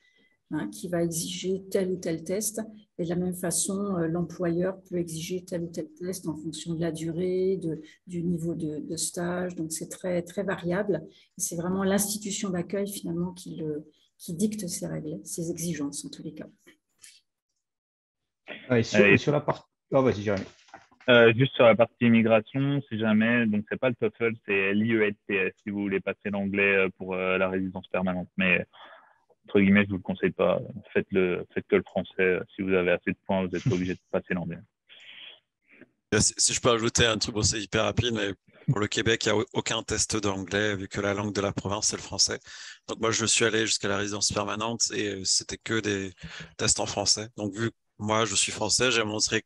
qui va exiger tel ou tel test, et de la même façon, l'employeur peut exiger tel ou tel test en fonction de la durée, du niveau de stage, donc c'est très, très variable. C'est vraiment l'institution d'accueil finalement qui dicte ces règles, ces exigences en tous les cas. Ouais, sur la partie... Oh, vas-y, Jérémy. Juste sur la partie immigration, si jamais, donc c'est pas le TOEFL, c'est l'IELTS si vous voulez passer l'anglais pour la résidence permanente. Mais entre guillemets, je vous le conseille pas. Faites que le français. Si vous avez assez de points, vous n'êtes pas obligé de passer l'anglais. Si je peux ajouter un truc, bon, c'est hyper rapide, mais pour le Québec, il n'y a aucun test d'anglais vu que la langue de la province, c'est le français. Donc moi, je suis allé jusqu'à la résidence permanente et c'était que des tests en français. Donc vu que moi, je suis français, j'ai montré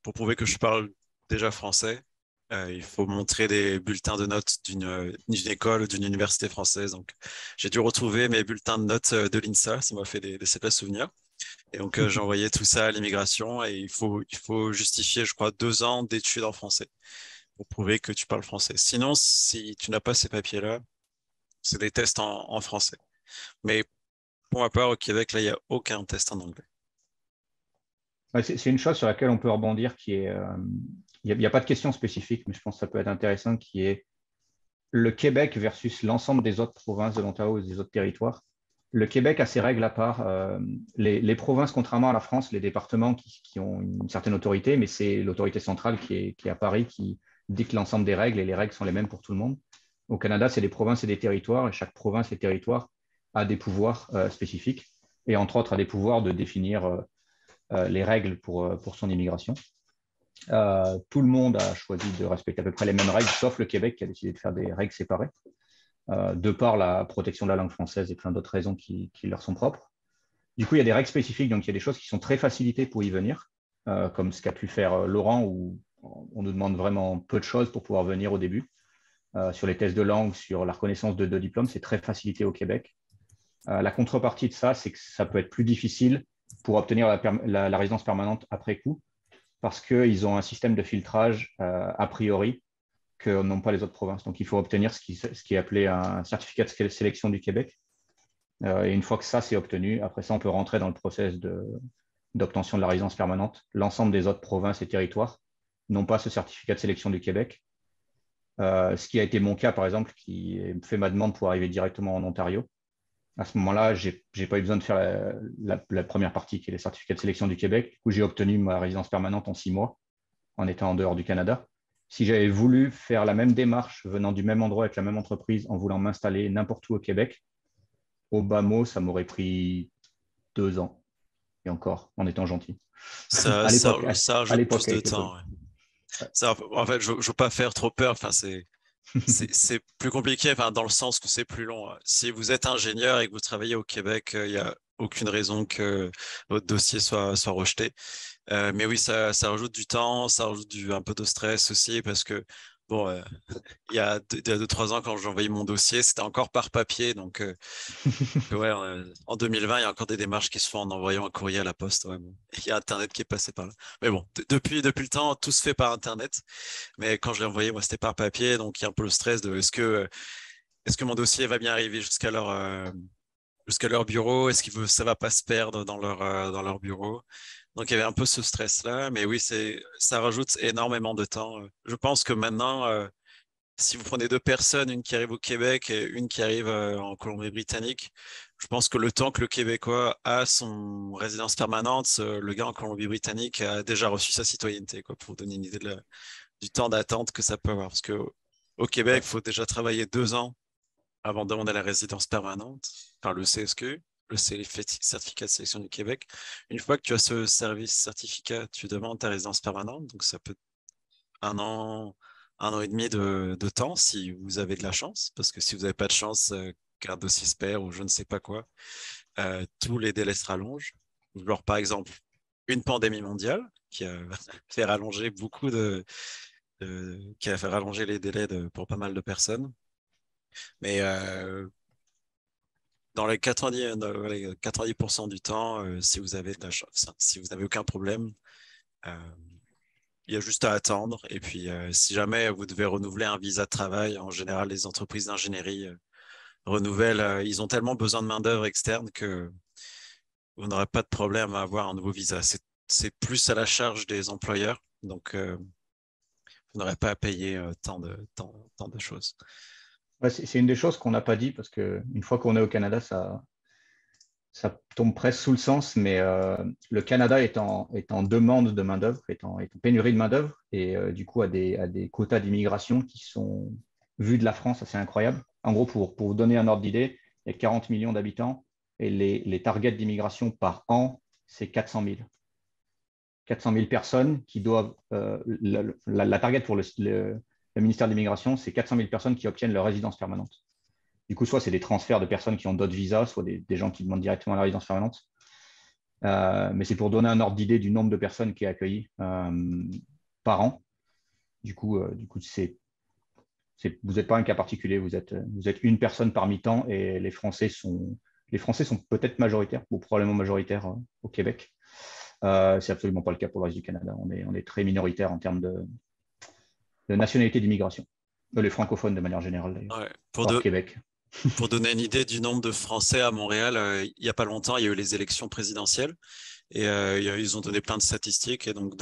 pour prouver que je parle déjà français, il faut montrer des bulletins de notes d'une école ou d'une université française. Donc j'ai dû retrouver mes bulletins de notes de l'INSA, ça m'a fait des sacrés souvenirs. Et donc, j'ai envoyé tout ça à l'immigration et il faut justifier, je crois, 2 ans d'études en français pour prouver que tu parles français. Sinon, si tu n'as pas ces papiers-là, c'est des tests en français. Mais pour ma part, au Québec, là, il n'y a aucun test en anglais. Ouais, c'est une chose sur laquelle on peut rebondir qui est... Il n'y a pas de question spécifique, mais je pense que ça peut être intéressant, qui est le Québec versus l'ensemble des autres provinces de l'Ontario et des autres territoires. Le Québec a ses règles à part. Les provinces, contrairement à la France, les départements qui ont une certaine autorité, mais c'est l'autorité centrale qui est à Paris qui dicte l'ensemble des règles et les règles sont les mêmes pour tout le monde. Au Canada, c'est des provinces et des territoires et chaque province et territoire a des pouvoirs spécifiques et entre autres a des pouvoirs de définir les règles pour son immigration. Tout le monde a choisi de respecter à peu près les mêmes règles, sauf le Québec qui a décidé de faire des règles séparées. De par la protection de la langue française et plein d'autres raisons qui leur sont propres. Du coup, il y a des règles spécifiques, donc il y a des choses qui sont très facilitées pour y venir, comme ce qu'a pu faire Laurent, où on nous demande vraiment peu de choses pour pouvoir venir au début. Sur les tests de langue, sur la reconnaissance de diplômes, c'est très facilité au Québec. La contrepartie de ça, c'est que ça peut être plus difficile pour obtenir la résidence permanente après coup, parce qu'ils ont un système de filtrage a priori que n'ont pas les autres provinces. Donc, il faut obtenir ce qui est appelé un certificat de sélection du Québec. Et une fois que ça, c'est obtenu, après ça, on peut rentrer dans le process d'obtention de la résidence permanente. L'ensemble des autres provinces et territoires n'ont pas ce certificat de sélection du Québec. Ce qui a été mon cas, par exemple, qui fait ma demande pour arriver directement en Ontario. À ce moment-là, je n'ai pas eu besoin de faire la première partie, qui est le certificat de sélection du Québec. Du coup, j'ai obtenu ma résidence permanente en 6 mois, en étant en dehors du Canada. Si j'avais voulu faire la même démarche venant du même endroit avec la même entreprise en voulant m'installer n'importe où au Québec, au bas mot, ça m'aurait pris 2 ans. Et encore, en étant gentil. Ça ajoute plus de temps. Ouais. Ça, en fait, je ne veux pas faire trop peur. Enfin, c'est plus compliqué, enfin, dans le sens que c'est plus long. Si vous êtes ingénieur et que vous travaillez au Québec, il n'y a aucune raison que votre dossier soit rejeté. Mais oui, ça rajoute du temps, ça rajoute un peu de stress aussi parce que, bon, il y a 2-3 ans, quand j'ai envoyé mon dossier, c'était encore par papier. Donc, ouais, en 2020, il y a encore des démarches qui se font en envoyant un courrier à la poste. Ouais, bon. Il y a Internet qui est passé par là. Mais bon, depuis le temps, tout se fait par Internet. Mais quand je l'ai envoyé, moi, c'était par papier. Donc, il y a un peu le stress de est-ce que mon dossier va bien arriver jusqu'à leur bureau? Est-ce que ça va pas se perdre dans leur bureau? Donc, il y avait un peu ce stress-là. Mais oui, ça rajoute énormément de temps. Je pense que maintenant, si vous prenez 2 personnes, une qui arrive au Québec et une qui arrive en Colombie-Britannique, je pense que le temps que le Québécois a son résidence permanente, le gars en Colombie-Britannique a déjà reçu sa citoyenneté, quoi, pour vous donner une idée du temps d'attente que ça peut avoir. Parce qu'au Québec, il faut déjà travailler 2 ans avant de demander la résidence permanente, enfin le CSQ, le certificat de sélection du Québec. Une fois que tu as ce service certificat, tu demandes ta résidence permanente, donc ça peut être 1 an et demi de temps si vous avez de la chance, parce que si vous n'avez pas de chance, qu'un dossier se perd ou je ne sais pas quoi, tous les délais se rallongent. Genre, par exemple, une pandémie mondiale qui a fait rallonger qui a fait rallonger les délais pour pas mal de personnes. Mais dans les 90% du temps, si vous avez si vous n'avez aucun problème, il y a juste à attendre. Et puis, si jamais vous devez renouveler un visa de travail, en général, les entreprises d'ingénierie renouvellent. Ils ont tellement besoin de main-d'œuvre externe que vous n'aurez pas de problème à avoir un nouveau visa. C'est plus à la charge des employeurs. Donc, vous n'aurez pas à payer tant de choses. Ouais, c'est une des choses qu'on n'a pas dit parce qu'une fois qu'on est au Canada, ça tombe presque sous le sens, mais le Canada est en demande de main-d'œuvre, est en pénurie de main-d'œuvre et du coup a des quotas d'immigration qui sont, vus de la France, assez incroyables. En gros, pour vous donner un ordre d'idée, il y a 40 millions d'habitants et les targets d'immigration par an, c'est 400 000. 400 000 personnes qui doivent. La target pour le ministère de l'Immigration, c'est 400 000 personnes qui obtiennent leur résidence permanente. Du coup, soit c'est des transferts de personnes qui ont d'autres visas, soit des gens qui demandent directement la résidence permanente. Mais c'est pour donner un ordre d'idée du nombre de personnes qui est accueilli par an. Du coup vous n'êtes pas un cas particulier, vous êtes une personne parmi tant et les Français sont peut-être majoritaires, ou probablement majoritaires au Québec. C'est absolument pas le cas pour le reste du Canada. On est très minoritaire en termes de nationalité d'immigration. Les francophones de manière générale, d'ailleurs. Ouais, Québec. Pour donner une idée du nombre de Français à Montréal, il n'y a pas longtemps, il y a eu les élections présidentielles et ils ont donné plein de statistiques. Et donc,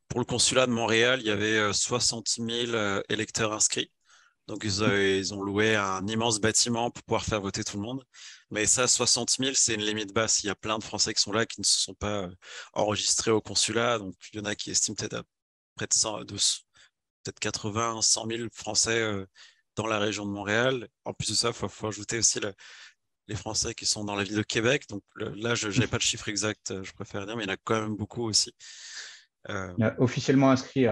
pour le consulat de Montréal, il y avait 60 000 électeurs inscrits. Donc, ils ont loué un immense bâtiment pour pouvoir faire voter tout le monde. Mais ça, 60 000, c'est une limite basse. Il y a plein de Français qui sont là, qui ne se sont pas enregistrés au consulat. Donc, il y en a qui estiment peut-être à près de peut-être 80, 100 000 Français dans la région de Montréal. En plus de ça, il faut ajouter aussi les Français qui sont dans la ville de Québec. Donc là, je n'avais pas le chiffre exact, je préfère dire, mais il y en a quand même beaucoup aussi. Officiellement inscrit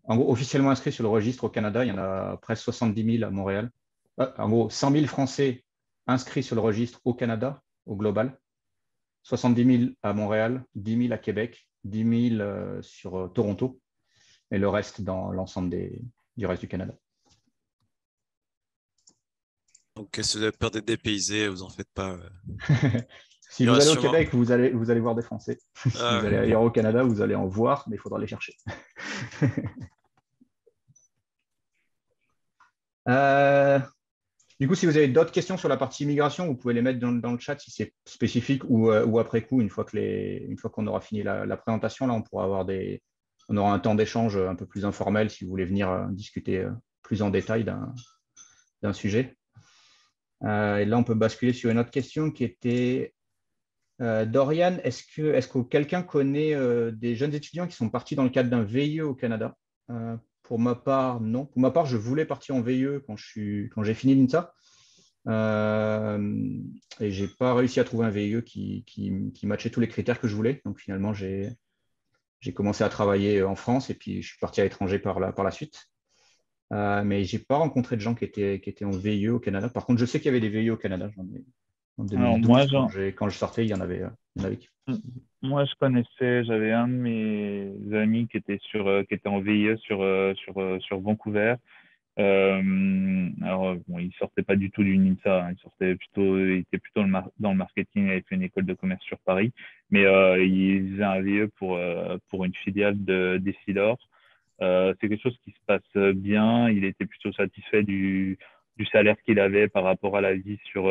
officiellement inscrit sur le registre au Canada, il y en a presque 70 000 à Montréal. En gros, 100 000 Français inscrits sur le registre au Canada, au global. 70 000 à Montréal, 10 000 à Québec, 10 000 sur Toronto, et le reste dans l'ensemble du reste du Canada. Donc, si vous avez peur d'être dépaysé, vous en faites pas. Si vous allez au Québec, vous allez voir des Français. Si vous allez ailleurs au Canada, vous allez en voir, mais il faudra les chercher. Du coup, si vous avez d'autres questions sur la partie immigration, vous pouvez les mettre dans le chat si c'est spécifique ou après coup, une fois qu'on aura fini la présentation, là, on aura un temps d'échange un peu plus informel si vous voulez venir discuter plus en détail d'un sujet. Et là, on peut basculer sur une autre question qui était Dorian, est-ce que quelqu'un connaît des jeunes étudiants qui sont partis dans le cadre d'un VIE au Canada? Pour ma part, non. Pour ma part, je voulais partir en VIE quand j'ai fini l'INSA. Et je n'ai pas réussi à trouver un VIE qui matchait tous les critères que je voulais. Donc finalement, j'ai commencé à travailler en France et puis je suis parti à l'étranger par la suite. Mais je n'ai pas rencontré de gens qui étaient en VIE au Canada. Par contre, je sais qu'il y avait des VIE au Canada. En 2012, quand je sortais, il y en avait qui. Moi, je connaissais, j'avais un de mes amis qui était en VIE sur Vancouver. Alors, bon, il sortait pas du tout du NINSA, hein. Il était plutôt dans le marketing, il avait fait une école de commerce sur Paris, mais il faisait un VIE pour une filiale d'Essilor. C'est quelque chose qui se passe bien. Il était plutôt satisfait du salaire qu'il avait par rapport à la vie sur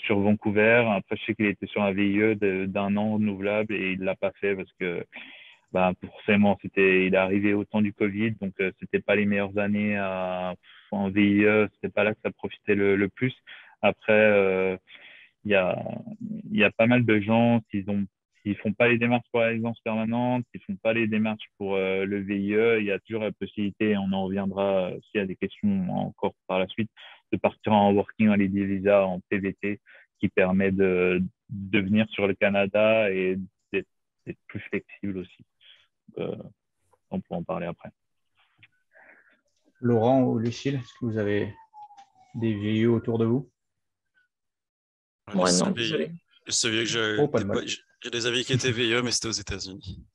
Vancouver. Après, je sais qu'il était sur un VIE d'un an renouvelable et il l'a pas fait parce que forcément, il est arrivé au temps du Covid, donc c'était pas les meilleures années en VIE, c'était pas là que ça profitait le plus. Après, il y a pas mal de gens qui font pas les démarches pour la résidence permanente, qui font pas les démarches pour le VIE. Il y a toujours la possibilité, on en reviendra s'il y a des questions encore par la suite, de partir en Working Holiday Visa, en PVT, qui permet de venir sur le Canada et d'être plus flexible aussi. On pourra en parler après. Laurent ou Lucille, est-ce que vous avez des VIE autour de vous? Moi, non, désolé. J'ai des amis qui étaient VIE, mais c'était aux États-Unis.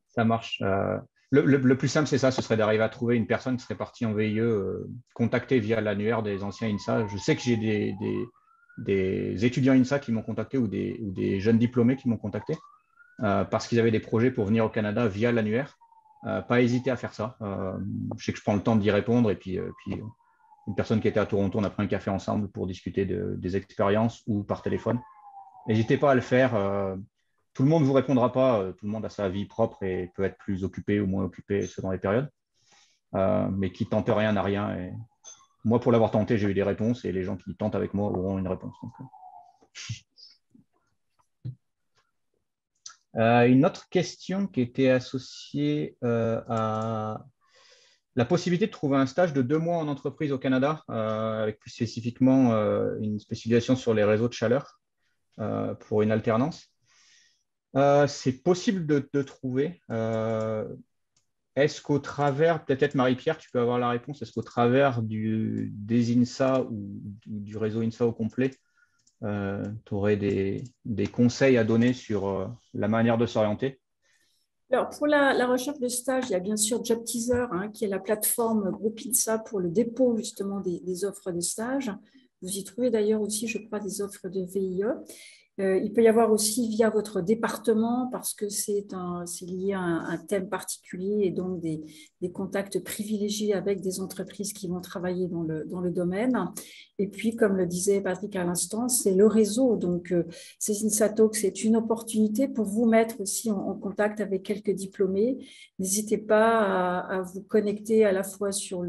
Ça marche. Le plus simple, c'est ça, ce serait d'arriver à trouver une personne qui serait partie en VIE, contactée via l'annuaire des anciens INSA. Je sais que j'ai des étudiants INSA qui m'ont contacté ou des jeunes diplômés qui m'ont contacté parce qu'ils avaient des projets pour venir au Canada via l'annuaire. Pas hésiter à faire ça. Je sais que je prends le temps d'y répondre et puis une personne qui était à Toronto, on a pris un café ensemble pour discuter des expériences ou par téléphone. N'hésitez pas à le faire. Tout le monde ne vous répondra pas. Tout le monde a sa vie propre et peut être plus occupé ou moins occupé selon les périodes. Mais qui tente rien n'a rien. Et moi, pour l'avoir tenté, j'ai eu des réponses et les gens qui tentent avec moi auront une réponse. Donc, une autre question qui était associée à la possibilité de trouver un stage de 2 mois en entreprise au Canada, avec plus spécifiquement une spécialisation sur les réseaux de chaleur pour une alternance. C'est possible de trouver. Est-ce qu'au travers, peut-être Marie-Pierre, tu peux avoir la réponse, est-ce qu'au travers des INSA ou du réseau INSA au complet, tu aurais des conseils à donner sur la manière de s'orienter? Alors, pour la recherche de stage, il y a bien sûr Job Teaser, qui est la plateforme Groupe INSA pour le dépôt justement des offres de stage. Vous y trouvez d'ailleurs aussi, je crois, des offres de VIE. Il peut y avoir aussi via votre département parce que c'est lié à un thème particulier et donc des contacts privilégiés avec des entreprises qui vont travailler dans le domaine. Et puis, comme le disait Patrick à l'instant, c'est le réseau. Donc, ces INSATalks, c'est une opportunité pour vous mettre aussi en contact avec quelques diplômés. N'hésitez pas à vous connecter à la fois sur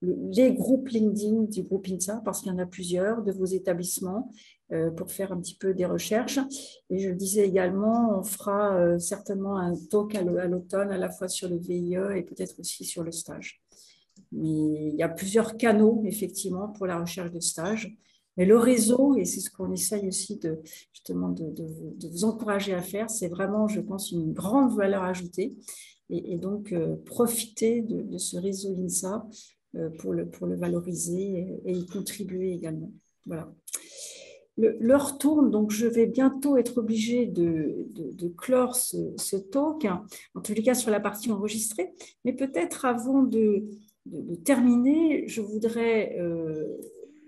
les groupes LinkedIn du groupe INSA parce qu'il y en a plusieurs de vos établissements pour faire un petit peu des recherches. Et je le disais également, on fera certainement un talk à l'automne, à la fois sur le VIE et peut-être aussi sur le stage. Mais il y a plusieurs canaux, effectivement, pour la recherche de stage. Mais le réseau, et c'est ce qu'on essaye aussi justement de vous encourager à faire, c'est vraiment, je pense, une grande valeur ajoutée. Et donc, profiter de ce réseau INSA pour le valoriser et y contribuer également. Voilà. L'heure tourne, donc je vais bientôt être obligée de clore ce talk, en tous les cas sur la partie enregistrée. Mais peut-être avant de terminer, je voudrais,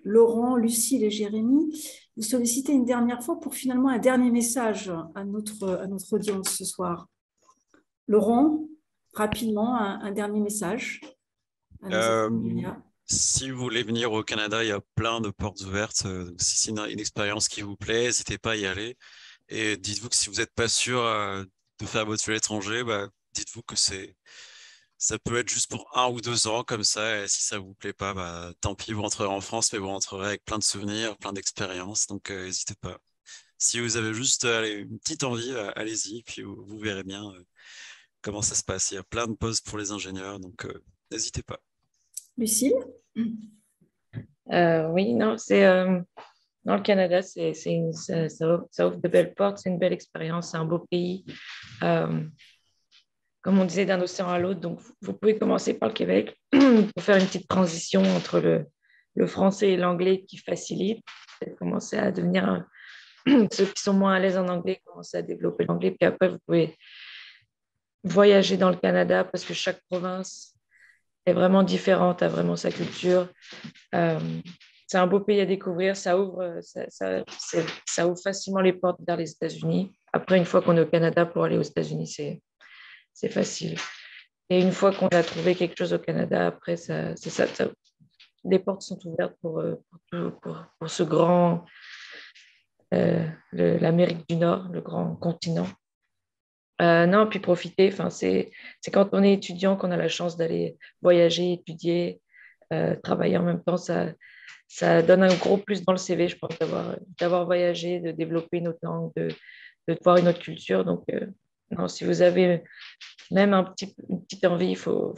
Laurent, Lucille et Jérémy, vous solliciter une dernière fois pour finalement un dernier message à notre audience ce soir. Laurent, rapidement, un dernier message à nos Si vous voulez venir au Canada, il y a plein de portes ouvertes. Si c'est une expérience qui vous plaît, n'hésitez pas à y aller. Et dites-vous que si vous n'êtes pas sûr de faire votre vie à l'étranger, dites-vous que ça peut être juste pour 1 ou 2 ans comme ça. Et si ça ne vous plaît pas, tant pis, vous rentrerez en France, mais vous rentrerez avec plein de souvenirs, plein d'expériences. Donc, n'hésitez pas. Si vous avez juste une petite envie, allez-y, puis vous verrez bien comment ça se passe. Il y a plein de postes pour les ingénieurs, donc n'hésitez pas. Lucille? Oui, non, c'est dans le Canada, ça ouvre de belles portes, c'est une belle expérience, c'est un beau pays. Comme on disait, d'un océan à l'autre, donc vous pouvez commencer par le Québec pour faire une petite transition entre le français et l'anglais qui facilite. Commencer à devenir ceux qui sont moins à l'aise en anglais, commencer à développer l'anglais, puis après vous pouvez voyager dans le Canada parce que chaque province est vraiment différente, a vraiment sa culture. C'est un beau pays à découvrir, ça ouvre facilement les portes vers les États-Unis. Après, une fois qu'on est au Canada, pour aller aux États-Unis, c'est facile. Et une fois qu'on a trouvé quelque chose au Canada, après, les portes sont ouvertes pour ce grand, l'Amérique du Nord, le grand continent. Non, puis profiter, c'est quand on est étudiant qu'on a la chance d'aller voyager, étudier, travailler en même temps, ça donne un gros plus dans le CV, je pense, d'avoir voyagé, de développer une autre langue, de voir une autre culture. Donc, non, si vous avez même une petite envie, il faut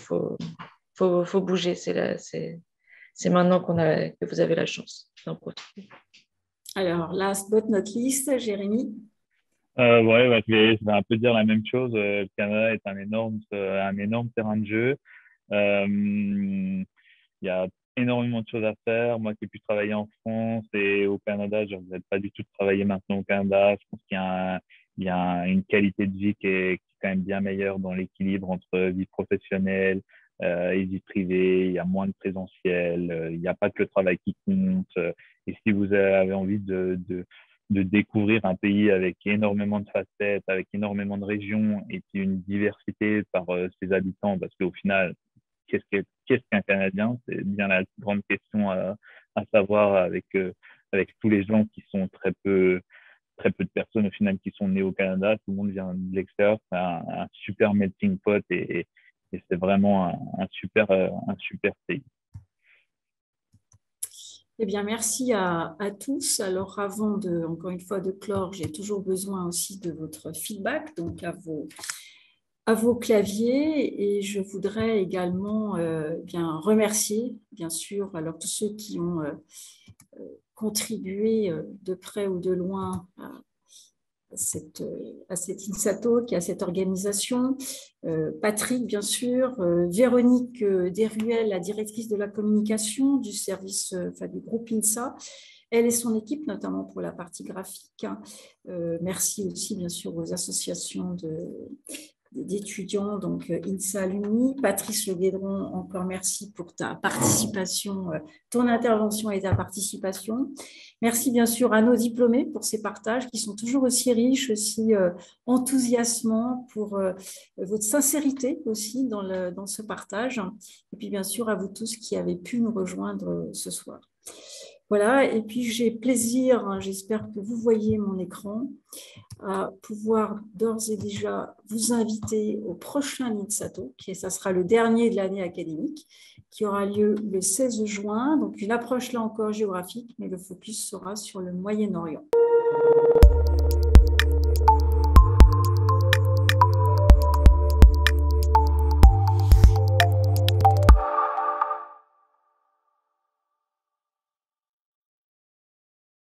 bouger. C'est maintenant que vous avez la chance d'en profiter. Alors, last but not least, Jérémy? Ouais, je vais un peu dire la même chose. Le Canada est un énorme terrain de jeu. Il y a énormément de choses à faire. Moi qui ai pu travailler en France et au Canada, je ne regrette pas du tout de travailler maintenant au Canada. Je pense qu'il y a il y a une qualité de vie qui est quand même bien meilleure dans l'équilibre entre vie professionnelle et vie privée. Il y a moins de présentiel, il n'y a pas que le travail qui compte. Et si vous avez envie de découvrir un pays avec énormément de facettes, avec énormément de régions et puis une diversité par ses habitants, parce qu'au final, qu'est-ce qu'un Canadien? C'est bien la grande question à savoir avec tous les gens qui sont très peu de personnes au final qui sont nées au Canada. Tout le monde vient de l'extérieur. C'est un super melting pot et c'est vraiment un super pays. Eh bien, merci à tous. Alors, avant encore une fois, de clore, j'ai toujours besoin aussi de votre feedback, donc à vos claviers. Et je voudrais également bien remercier, bien sûr, alors tous ceux qui ont contribué de près ou de loin à cette INSATO, à cette organisation. Patrick, bien sûr, Véronique Desruelles, la directrice de la communication du service, du groupe INSA, elle et son équipe, notamment pour la partie graphique. Merci aussi, bien sûr, aux associations d'étudiants, donc INSA Alumni. Patrice Le Guédron, encore merci pour ta participation, ton intervention et ta participation. Merci bien sûr à nos diplômés pour ces partages qui sont toujours aussi riches, aussi enthousiasmants, pour votre sincérité aussi dans ce partage. Et puis bien sûr à vous tous qui avez pu nous rejoindre ce soir. Voilà, et puis j'ai plaisir, j'espère que vous voyez mon écran, à pouvoir d'ores et déjà vous inviter au prochain INSATO, ça sera le dernier de l'année académique, qui aura lieu le 16 juin. Donc une approche là encore géographique, mais le focus sera sur le Moyen-Orient.